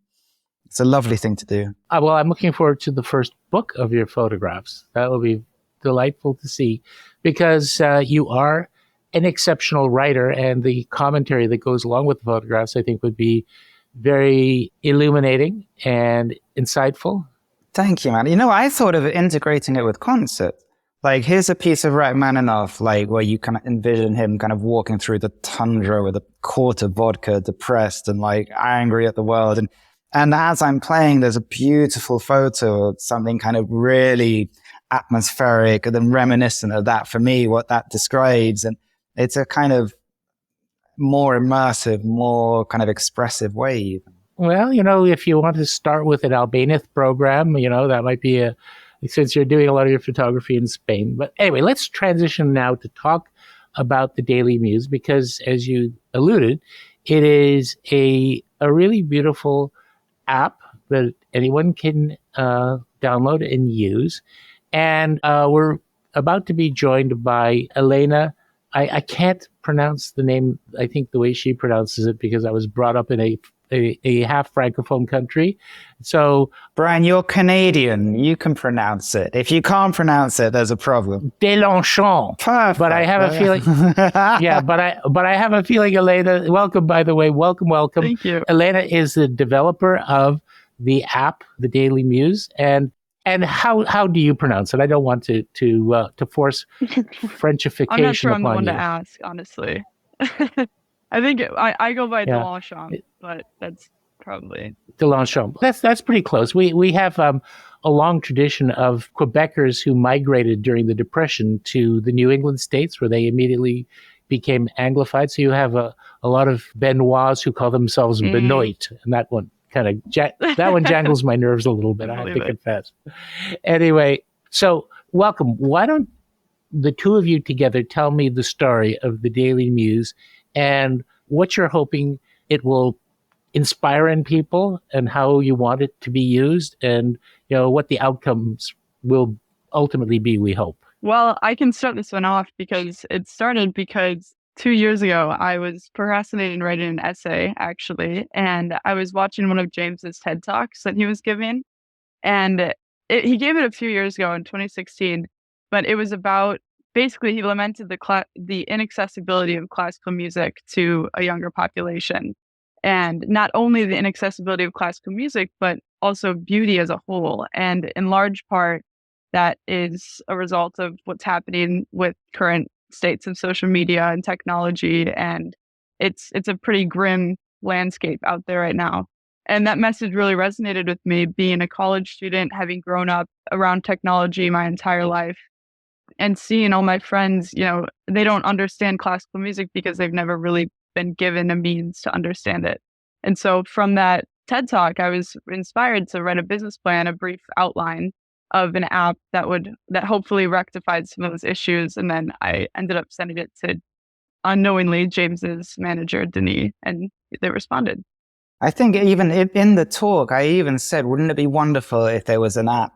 it's a lovely thing to do. Well, I'm looking forward to the first book of your photographs. That will be delightful to see, because you are an exceptional writer, and the commentary that goes along with the photographs, I think, would be very illuminating and insightful. Thank you, man. I thought of integrating it with concert. Like, here's a piece of Rachmaninoff, like, where you kind of envision him kind of walking through the tundra with a quart of vodka, depressed and like angry at the world. And as I'm playing, there's a beautiful photo of something kind of really atmospheric and then reminiscent of that, for me, what that describes. And it's a kind of more immersive, more kind of expressive way. Well, if you want to start with an Albanian program, that might be since you're doing a lot of your photography in Spain. But anyway, let's transition now to talk about the Daily Muse, because as you alluded, it is a really beautiful app that anyone can download and use. And we're about to be joined by Elena. I can't pronounce the name, I think, the way she pronounces it, because I was brought up in a half Francophone country. So, Brian, you're Canadian. You can pronounce it. If you can't pronounce it, there's a problem. Deslongchamps. Perfect. But I have a feeling, but I have a feeling, Elena, welcome, by the way, welcome. Thank you. Elena is the developer of the app, the Daily Muse, and how do you pronounce it? I don't want to force Frenchification I'm not sure I'm the one you. to ask, honestly. I think I go by Deslongchamps, but that's probably Deslongchamps. That's pretty close. We have a long tradition of Quebecers who migrated during the Depression to the New England states, where they immediately became Anglified. So you have a lot of Benoits who call themselves Benoit, and that one kind of that one jangles my nerves a little bit, I have to confess. Anyway, so welcome. Why don't the two of you together tell me the story of the Daily Muse and what you're hoping it will inspire in people, and how you want it to be used, and what the outcomes will ultimately be, we hope. Well, I can start this one off, because it started because 2 years ago, I was procrastinating writing an essay, actually, and I was watching one of James's TED Talks that he was giving, and he gave it a few years ago in 2016, but it was about, basically, he lamented the inaccessibility of classical music to a younger population, and not only the inaccessibility of classical music, but also beauty as a whole, and in large part, that is a result of what's happening with current states of social media and technology, and it's a pretty grim landscape out there right now. And that message really resonated with me, being a college student, having grown up around technology my entire life, and seeing all my friends, they don't understand classical music because they've never really been given a means to understand it. And so from that TED Talk, I was inspired to write a business plan, a brief outline of an app that hopefully rectified some of those issues. And then I ended up sending it to, unknowingly, James's manager, Denis, and they responded. I think even in the talk, I even said, wouldn't it be wonderful if there was an app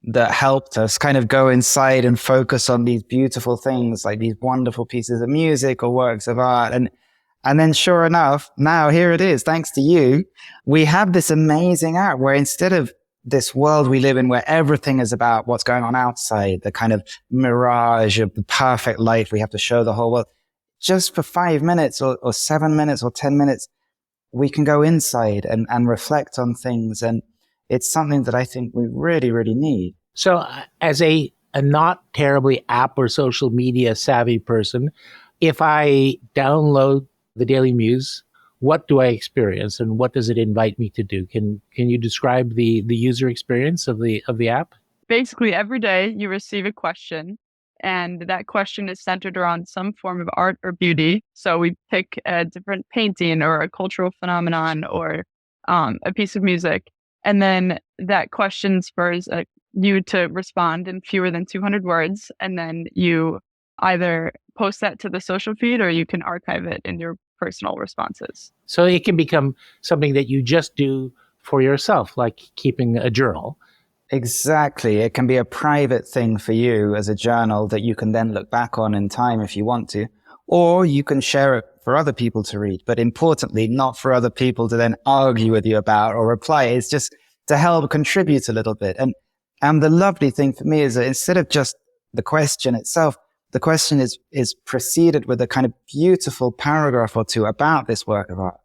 that helped us kind of go inside and focus on these beautiful things, like these wonderful pieces of music or works of art. And then sure enough, now here it is, thanks to you, we have this amazing app where, instead of this world we live in where everything is about what's going on outside, the kind of mirage of the perfect life we have to show the whole world, just for 5 minutes or 7 minutes or 10 minutes, we can go inside and reflect on things. And it's something that I think we really, really need. So as a not terribly app or social media savvy person, if I download the Daily Muse, what do I experience and what does it invite me to do? Can you describe the user experience of the app? Basically, every day you receive a question, and that question is centered around some form of art or beauty. So we pick a different painting or a cultural phenomenon or a piece of music. And then that question spurs you to respond in fewer than 200 words. And then you either post that to the social feed or you can archive it in your personal responses. So it can become something that you just do for yourself, like keeping a journal. Exactly. It can be a private thing for you as a journal that you can then look back on in time if you want to, or you can share it for other people to read. But importantly, not for other people to then argue with you about or reply. It's just to help contribute a little bit. And the lovely thing for me is that instead of just the question itself, the question is preceded with a kind of beautiful paragraph or two about this work of art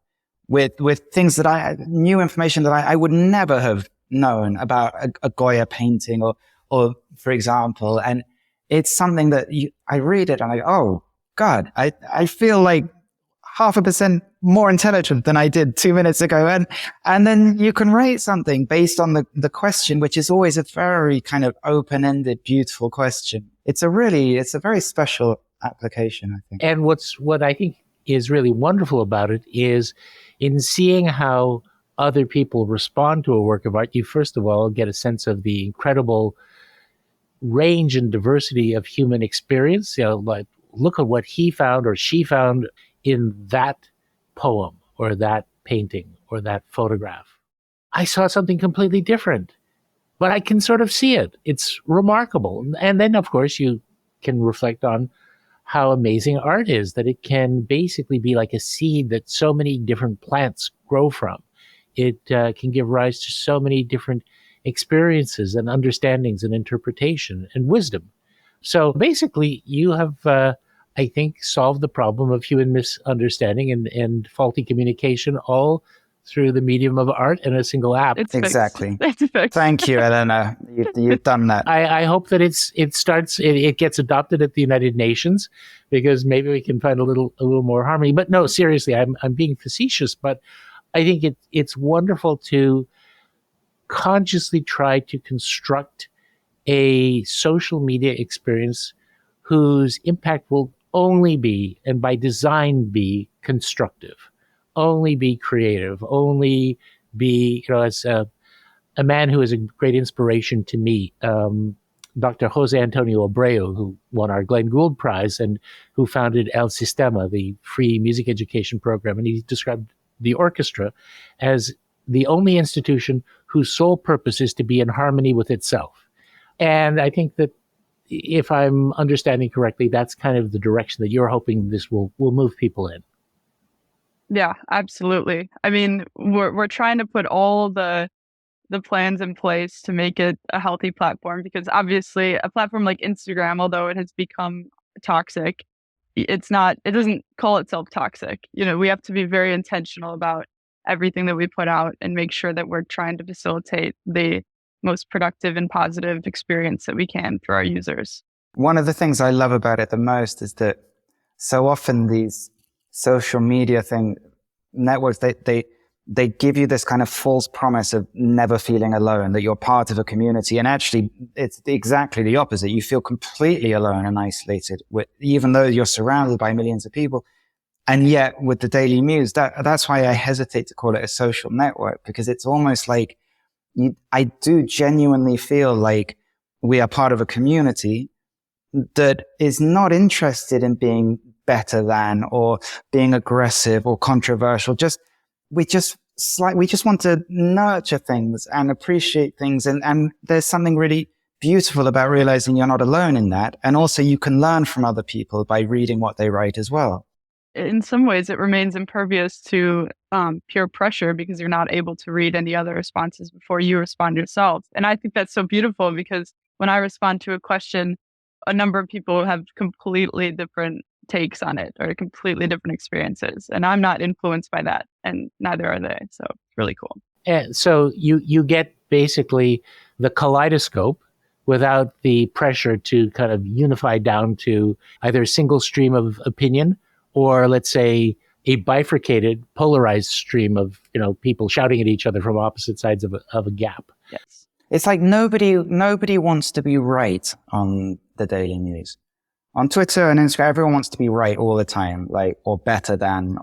with things that new information that I would never have known about a Goya painting or for example. And it's something that I read it and I go, oh God, I feel like 0.5% more intelligent than I did 2 minutes ago. And then you can write something based on the question, which is always a very kind of open-ended, beautiful question. It's a very special application, I think. And what I think is really wonderful about it is in seeing how other people respond to a work of art, you first of all get a sense of the incredible range and diversity of human experience. Like look at what he found or she found in that poem or that painting or that photograph. I saw something completely different, but I can sort of see it. It's remarkable. And then, of course, you can reflect on how amazing art is, that it can basically be like a seed that so many different plants grow from. It can give rise to so many different experiences and understandings and interpretation and wisdom. So basically, you have, I think, solved the problem of human misunderstanding and faulty communication all through the medium of art and a single app. It's exactly. Fixed. It's fixed. Thank you, Elena. You've done that. I hope that it gets adopted at the United Nations, because maybe we can find a little more harmony. But no, seriously, I'm being facetious, but I think it's wonderful to consciously try to construct a social media experience whose impact will only be, and by design be, constructive, only be creative, only be, as a man who is a great inspiration to me, Dr. Jose Antonio Abreu, who won our Glenn Gould Prize and who founded El Sistema, the free music education program. And he described the orchestra as the only institution whose sole purpose is to be in harmony with itself. And I think that if I'm understanding correctly, that's kind of the direction that you're hoping this will move people in. Yeah, absolutely. I mean, we're trying to put all the plans in place to make it a healthy platform, because obviously a platform like Instagram, although it has become toxic, it doesn't call itself toxic. We have to be very intentional about everything that we put out and make sure that we're trying to facilitate the most productive and positive experience that we can for our users. One of the things I love about it the most is that so often these social media networks, they give you this kind of false promise of never feeling alone, that you're part of a community. And actually, it's exactly the opposite. You feel completely alone and isolated, even though you're surrounded by millions of people. And yet, with the Daily Muse, that's why I hesitate to call it a social network, because it's almost like I do genuinely feel like we are part of a community that is not interested in being better than or being aggressive or controversial. We just want to nurture things and appreciate things. And there's something really beautiful about realizing you're not alone in that. And also you can learn from other people by reading what they write as well. In some ways, it remains impervious to peer pressure, because you're not able to read any other responses before you respond yourself. And I think that's so beautiful, because when I respond to a question, a number of people have completely different takes on it or completely different experiences. And I'm not influenced by that, and neither are they. So it's really cool. And so you get basically the kaleidoscope without the pressure to kind of unify down to either a single stream of opinion or, let's say, a bifurcated, polarized stream of people shouting at each other from opposite sides of a gap. Yes. It's like nobody wants to be right on the Daily Muse. On Twitter and Instagram, everyone wants to be right all the time, like, or better than,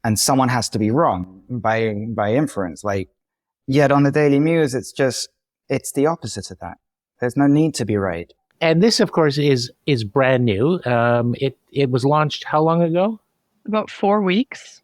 and someone has to be wrong by inference. Like, yet on the Daily Muse, it's the opposite of that. There's no need to be right. And this, of course, is brand new. It was launched how long ago? About 4 weeks.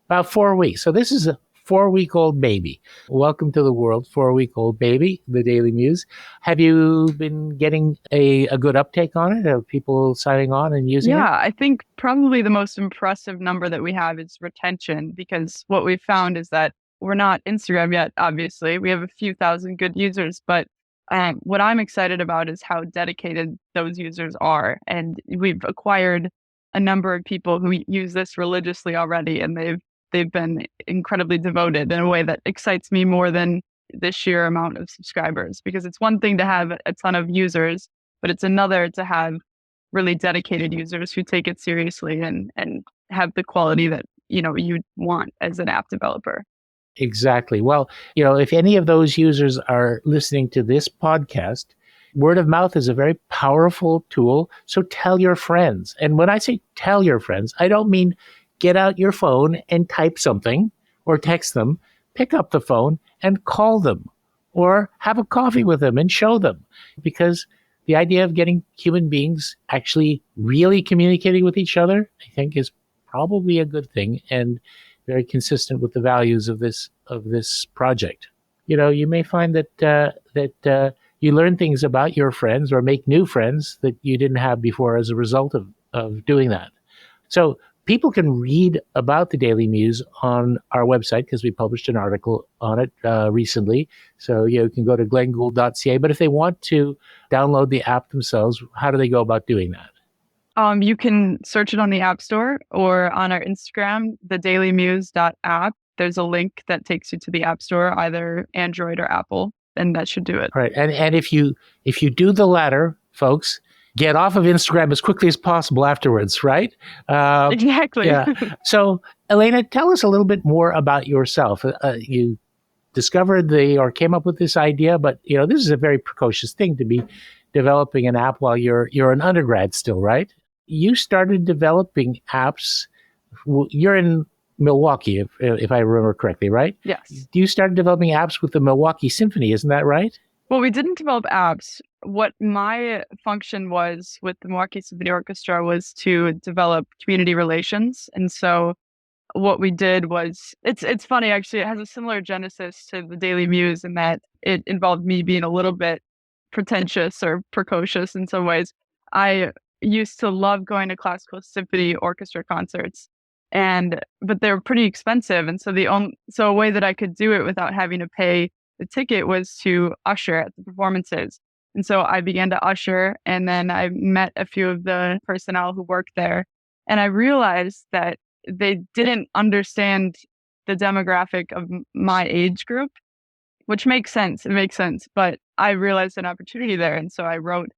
About 4 weeks. So this is a 4-week-old baby. Welcome to the world, 4-week-old baby, the Daily Muse. Have you been getting a good uptake on it? Are people signing on and using it? Yeah, I think probably the most impressive number that we have is retention, because what we've found is that we're not Instagram yet, obviously. We have a few thousand good users, but what I'm excited about is how dedicated those users are. And we've acquired a number of people who use this religiously already, and they've been incredibly devoted in a way that excites me more than the sheer amount of subscribers, because it's one thing to have a ton of users, but it's another to have really dedicated users who take it seriously and have the quality that you want as an app developer. Exactly. Well, if any of those users are listening to this podcast, word of mouth is a very powerful tool. So tell your friends. And when I say tell your friends, I don't mean get out your phone and type something or text them. Pick up the phone and call them or have a coffee with them and show them. Because the idea of getting human beings actually really communicating with each other, I think, is probably a good thing and very consistent with the values of this project. You may find that you learn things about your friends or make new friends that you didn't have before as a result of doing that. So people can read about the Daily Muse on our website because we published an article on it recently. So you can go to glenngould.ca. But if they want to download the app themselves, how do they go about doing that? You can search it on the App Store or on our Instagram, thedailymuse.app. There's a link that takes you to the App Store, either Android or Apple, and that should do it. All right. And if you do the latter, folks, get off of Instagram as quickly as possible afterwards, right? Exactly. Yeah. So, Elena, tell us a little bit more about yourself. You discovered or came up with this idea, but this is a very precocious thing to be developing an app while you're an undergrad still, right? You started developing apps. You're in Milwaukee, if I remember correctly, right? Yes. You started developing apps with the Milwaukee Symphony, isn't that right? Well, we didn't develop apps. What my function was with the Milwaukee Symphony Orchestra was to develop community relations. And so what we did was, it's funny, actually, it has a similar genesis to the Daily Muse in that it involved me being a little bit pretentious or precocious in some ways. I used to love going to classical symphony orchestra concerts, but they're pretty expensive. And so a way that I could do it without having to pay the ticket was to usher at the performances. And so I began to usher, and then I met a few of the personnel who worked there, and I realized that they didn't understand the demographic of my age group, which makes sense. It makes sense. But I realized an opportunity there. And so I wrote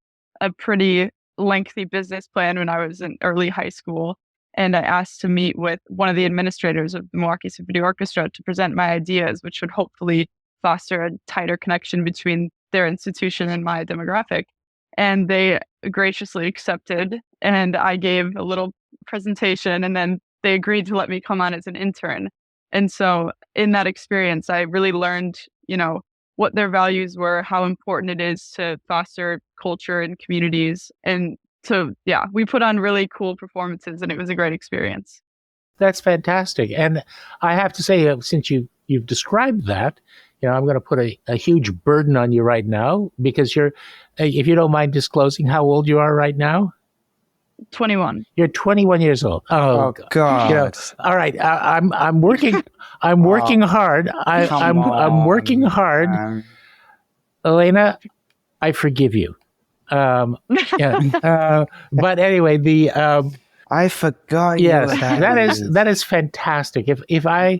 a pretty lengthy business plan when I was in early high school. And I asked to meet with one of the administrators of the Milwaukee Symphony Orchestra to present my ideas, which would hopefully foster a tighter connection between their institution and my demographic. And they graciously accepted. And I gave a little presentation, and then they agreed to let me come on as an intern. And so in that experience, I really learned, what their values were, how important it is to foster culture in communities. And so, we put on really cool performances, and it was a great experience. That's fantastic. And I have to say, since you've described that, I'm going to put a huge burden on you right now, because if you don't mind disclosing how old you are right now. 21. You're 21 years old. Oh God! All right, I'm working. I'm working hard. I'm working hard. Man. Elena, I forgive you. But anyway, I forgot you Yes, were that that is fantastic. If I,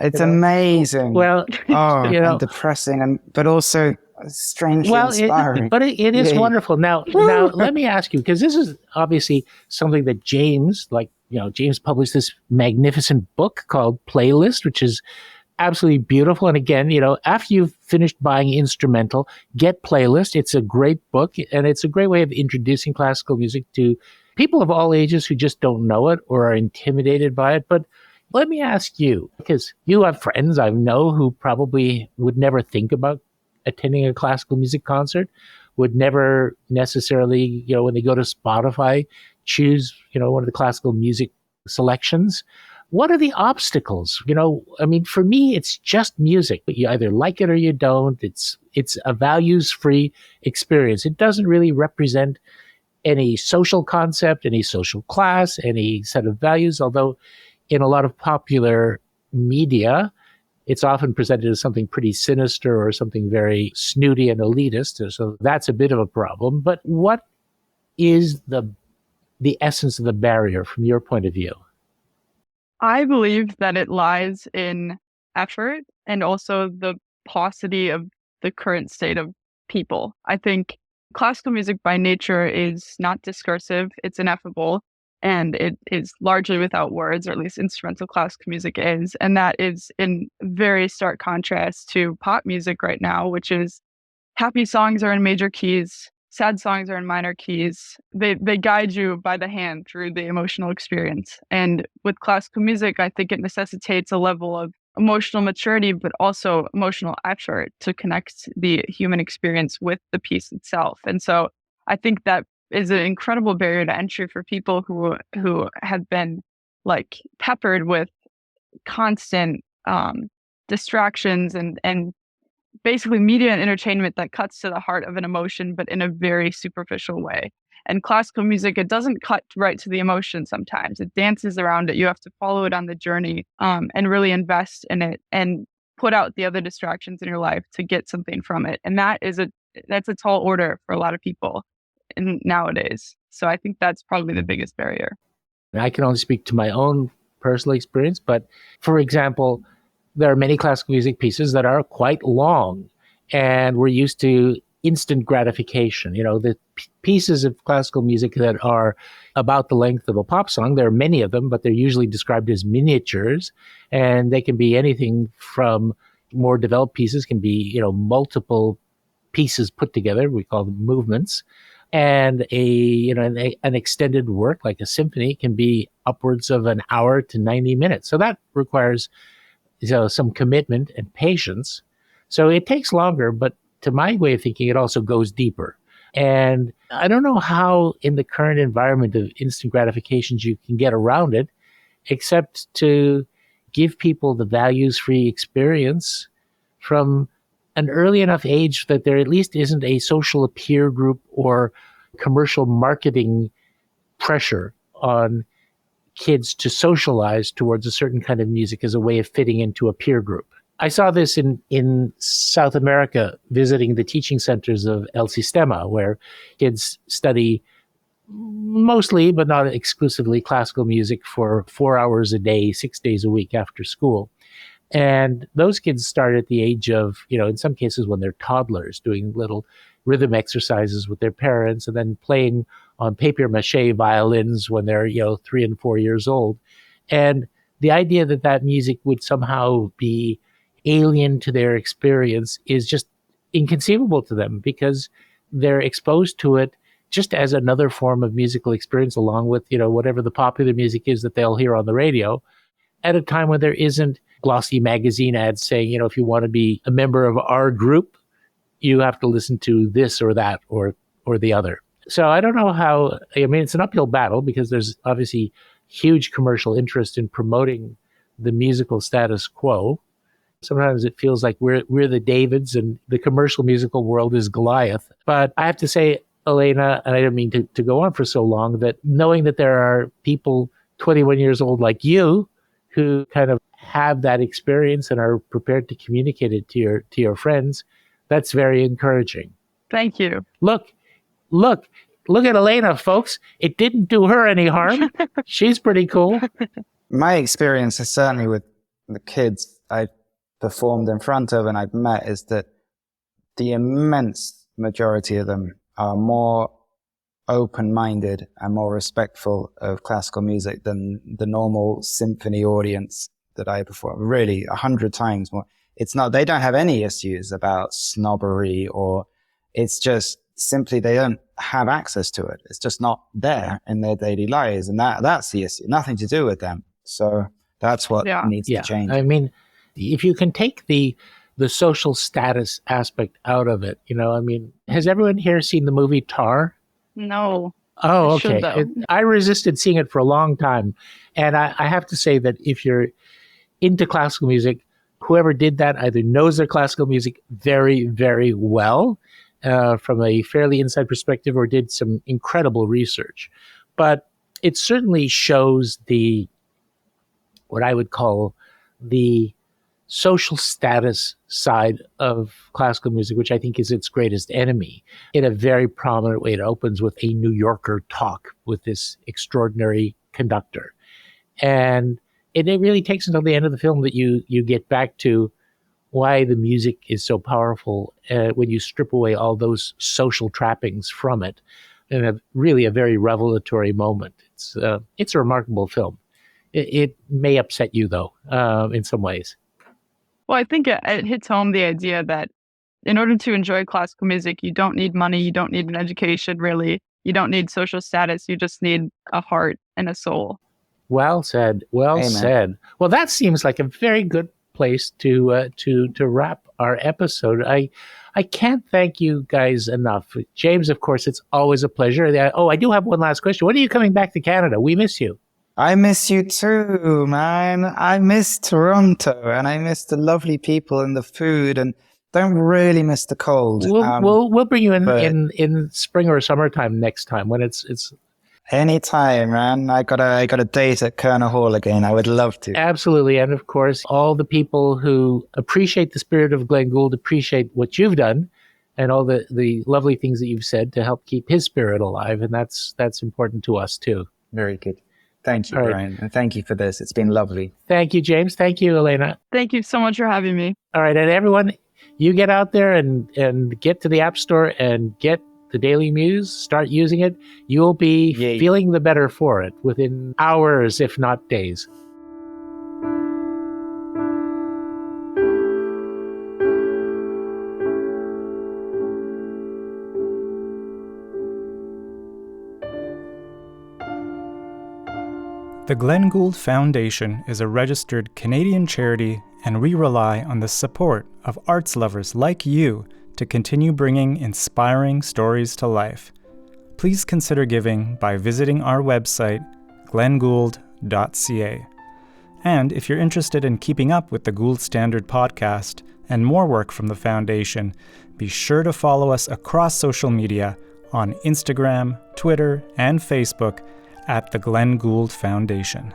it's amazing. well, and depressing, but also strangely inspiring. It is wonderful. Now let me ask you, because this is obviously something that James published this magnificent book called Playlist, which is absolutely beautiful. And again, after you've finished buying instrumental, get Playlist. It's a great book, and it's a great way of introducing classical music to people of all ages who just don't know it or are intimidated by it. But let me ask you, because you have friends I know who probably would never think about attending a classical music concert, would never necessarily, when they go to Spotify, choose, one of the classical music selections. What are the obstacles? For me, it's just music. You either like it or you don't. It's a values-free experience. It doesn't really represent any social concept, any social class, any set of values, although in a lot of popular media, it's often presented as something pretty sinister or something very snooty and elitist. So that's a bit of a problem. But what is the essence of the barrier from your point of view? I believe that it lies in effort and also the paucity of the current state of people. I think classical music by nature is not discursive, it's ineffable, and it is largely without words, or at least instrumental classical music is. And that is in very stark contrast to pop music right now, which is happy songs are in major keys, sad songs are in minor keys. They guide you by the hand through the emotional experience. And with classical music, I think it necessitates a level of emotional maturity, but also emotional effort to connect the human experience with the piece itself. And so I think that is an incredible barrier to entry for people who have been peppered with constant distractions and basically media and entertainment that cuts to the heart of an emotion, but in a very superficial way. And classical music, it doesn't cut right to the emotion sometimes. It dances around it. You have to follow it on the journey and really invest in it and put out the other distractions in your life to get something from it. And that's a tall order for a lot of people nowadays. So I think that's probably the biggest barrier. I can only speak to my own personal experience, but for example, there are many classical music pieces that are quite long, and we're used to instant gratification. The pieces of classical music that are about the length of a pop song, there are many of them, but they're usually described as miniatures, and they can be anything from more developed pieces, can be, multiple pieces put together. We call them movements. And an extended work like a symphony can be upwards of an hour to 90 minutes. So that requires some commitment and patience. So it takes longer, but to my way of thinking, it also goes deeper. And I don't know how in the current environment of instant gratifications you can get around it, except to give people the values-free experience from an early enough age that there at least isn't a social peer group or commercial marketing pressure on kids to socialize towards a certain kind of music as a way of fitting into a peer group. I saw this in South America, visiting the teaching centers of El Sistema, where kids study mostly, but not exclusively, classical music for 4 hours a day, 6 days a week after school. And those kids start at the age of, in some cases when they're toddlers, doing little rhythm exercises with their parents, and then playing on papier-mâché violins when they're, 3 and 4 years old. And the idea that music would somehow be alien to their experience is just inconceivable to them, because they're exposed to it just as another form of musical experience, along with, whatever the popular music is that they'll hear on the radio, at a time when there isn't glossy magazine ads saying, if you want to be a member of our group, you have to listen to this or that or the other. So I don't know how, it's an uphill battle, because there's obviously huge commercial interest in promoting the musical status quo. Sometimes it feels like we're the Davids and the commercial musical world is Goliath. But I have to say, Elena, and I don't mean to go on for so long, that knowing that there are people 21 years old like you who kind of have that experience and are prepared to communicate it to your friends, that's very encouraging. Thank you. Look, Look at Elena, folks. It didn't do her any harm. She's pretty cool. My experience is certainly with the kids I've performed in front of and I've met is that the immense majority of them are more open-minded and more respectful of classical music than the normal symphony audience that I perform. Really, 100 times more. It's not, they don't have any issues about snobbery, or it's just simply they don't have access to it. It's just not there in their daily lives. And that's the issue. Nothing to do with them. So that's what needs to change. I mean, if you can take the social status aspect out of it, has everyone here seen the movie Tar? No. Oh, okay. I resisted seeing it for a long time. And I have to say that if you're into classical music, whoever did that either knows their classical music very, very well from a fairly inside perspective or did some incredible research. But it certainly shows what I would call the social status side of classical music, which I think is its greatest enemy, in a very prominent way. It opens with a New Yorker talk with this extraordinary conductor. And it really takes until the end of the film that you get back to why the music is so powerful when you strip away all those social trappings from it. And really a very revelatory moment. It's a remarkable film. It may upset you, though, in some ways. Well, I think it hits home the idea that in order to enjoy classical music, you don't need money, you don't need an education, really. You don't need social status, you just need a heart and a soul. Well said. Well Amen. said. Well, that seems like a very good place to wrap our episode. I can't thank you guys enough. James, of course, it's always a pleasure. I do have one last question. When are you coming back to Canada? We miss you. I miss you too, man. I miss Toronto, and I miss the lovely people and the food, and don't really miss the cold. We'll bring you in spring or summertime next time when it's anytime, man. I got a date at Kerner Hall again. I would love to. Absolutely, and of course, all the people who appreciate the spirit of Glenn Gould appreciate what you've done, and all the lovely things that you've said to help keep his spirit alive, and that's important to us too. Very good. Thank you, Brian. And thank you for this. It's been lovely. Thank you, James. Thank you, Elena. Thank you so much for having me. All right. And everyone, you get out there and get to the App Store and get the Daily Muse. Start using it. You'll be feeling the better for it within hours, if not days. The Glenn Gould Foundation is a registered Canadian charity, and we rely on the support of arts lovers like you to continue bringing inspiring stories to life. Please consider giving by visiting our website, glenngould.ca. And if you're interested in keeping up with the Gould Standard podcast and more work from the Foundation, be sure to follow us across social media on Instagram, Twitter, and Facebook at the Glenn Gould Foundation.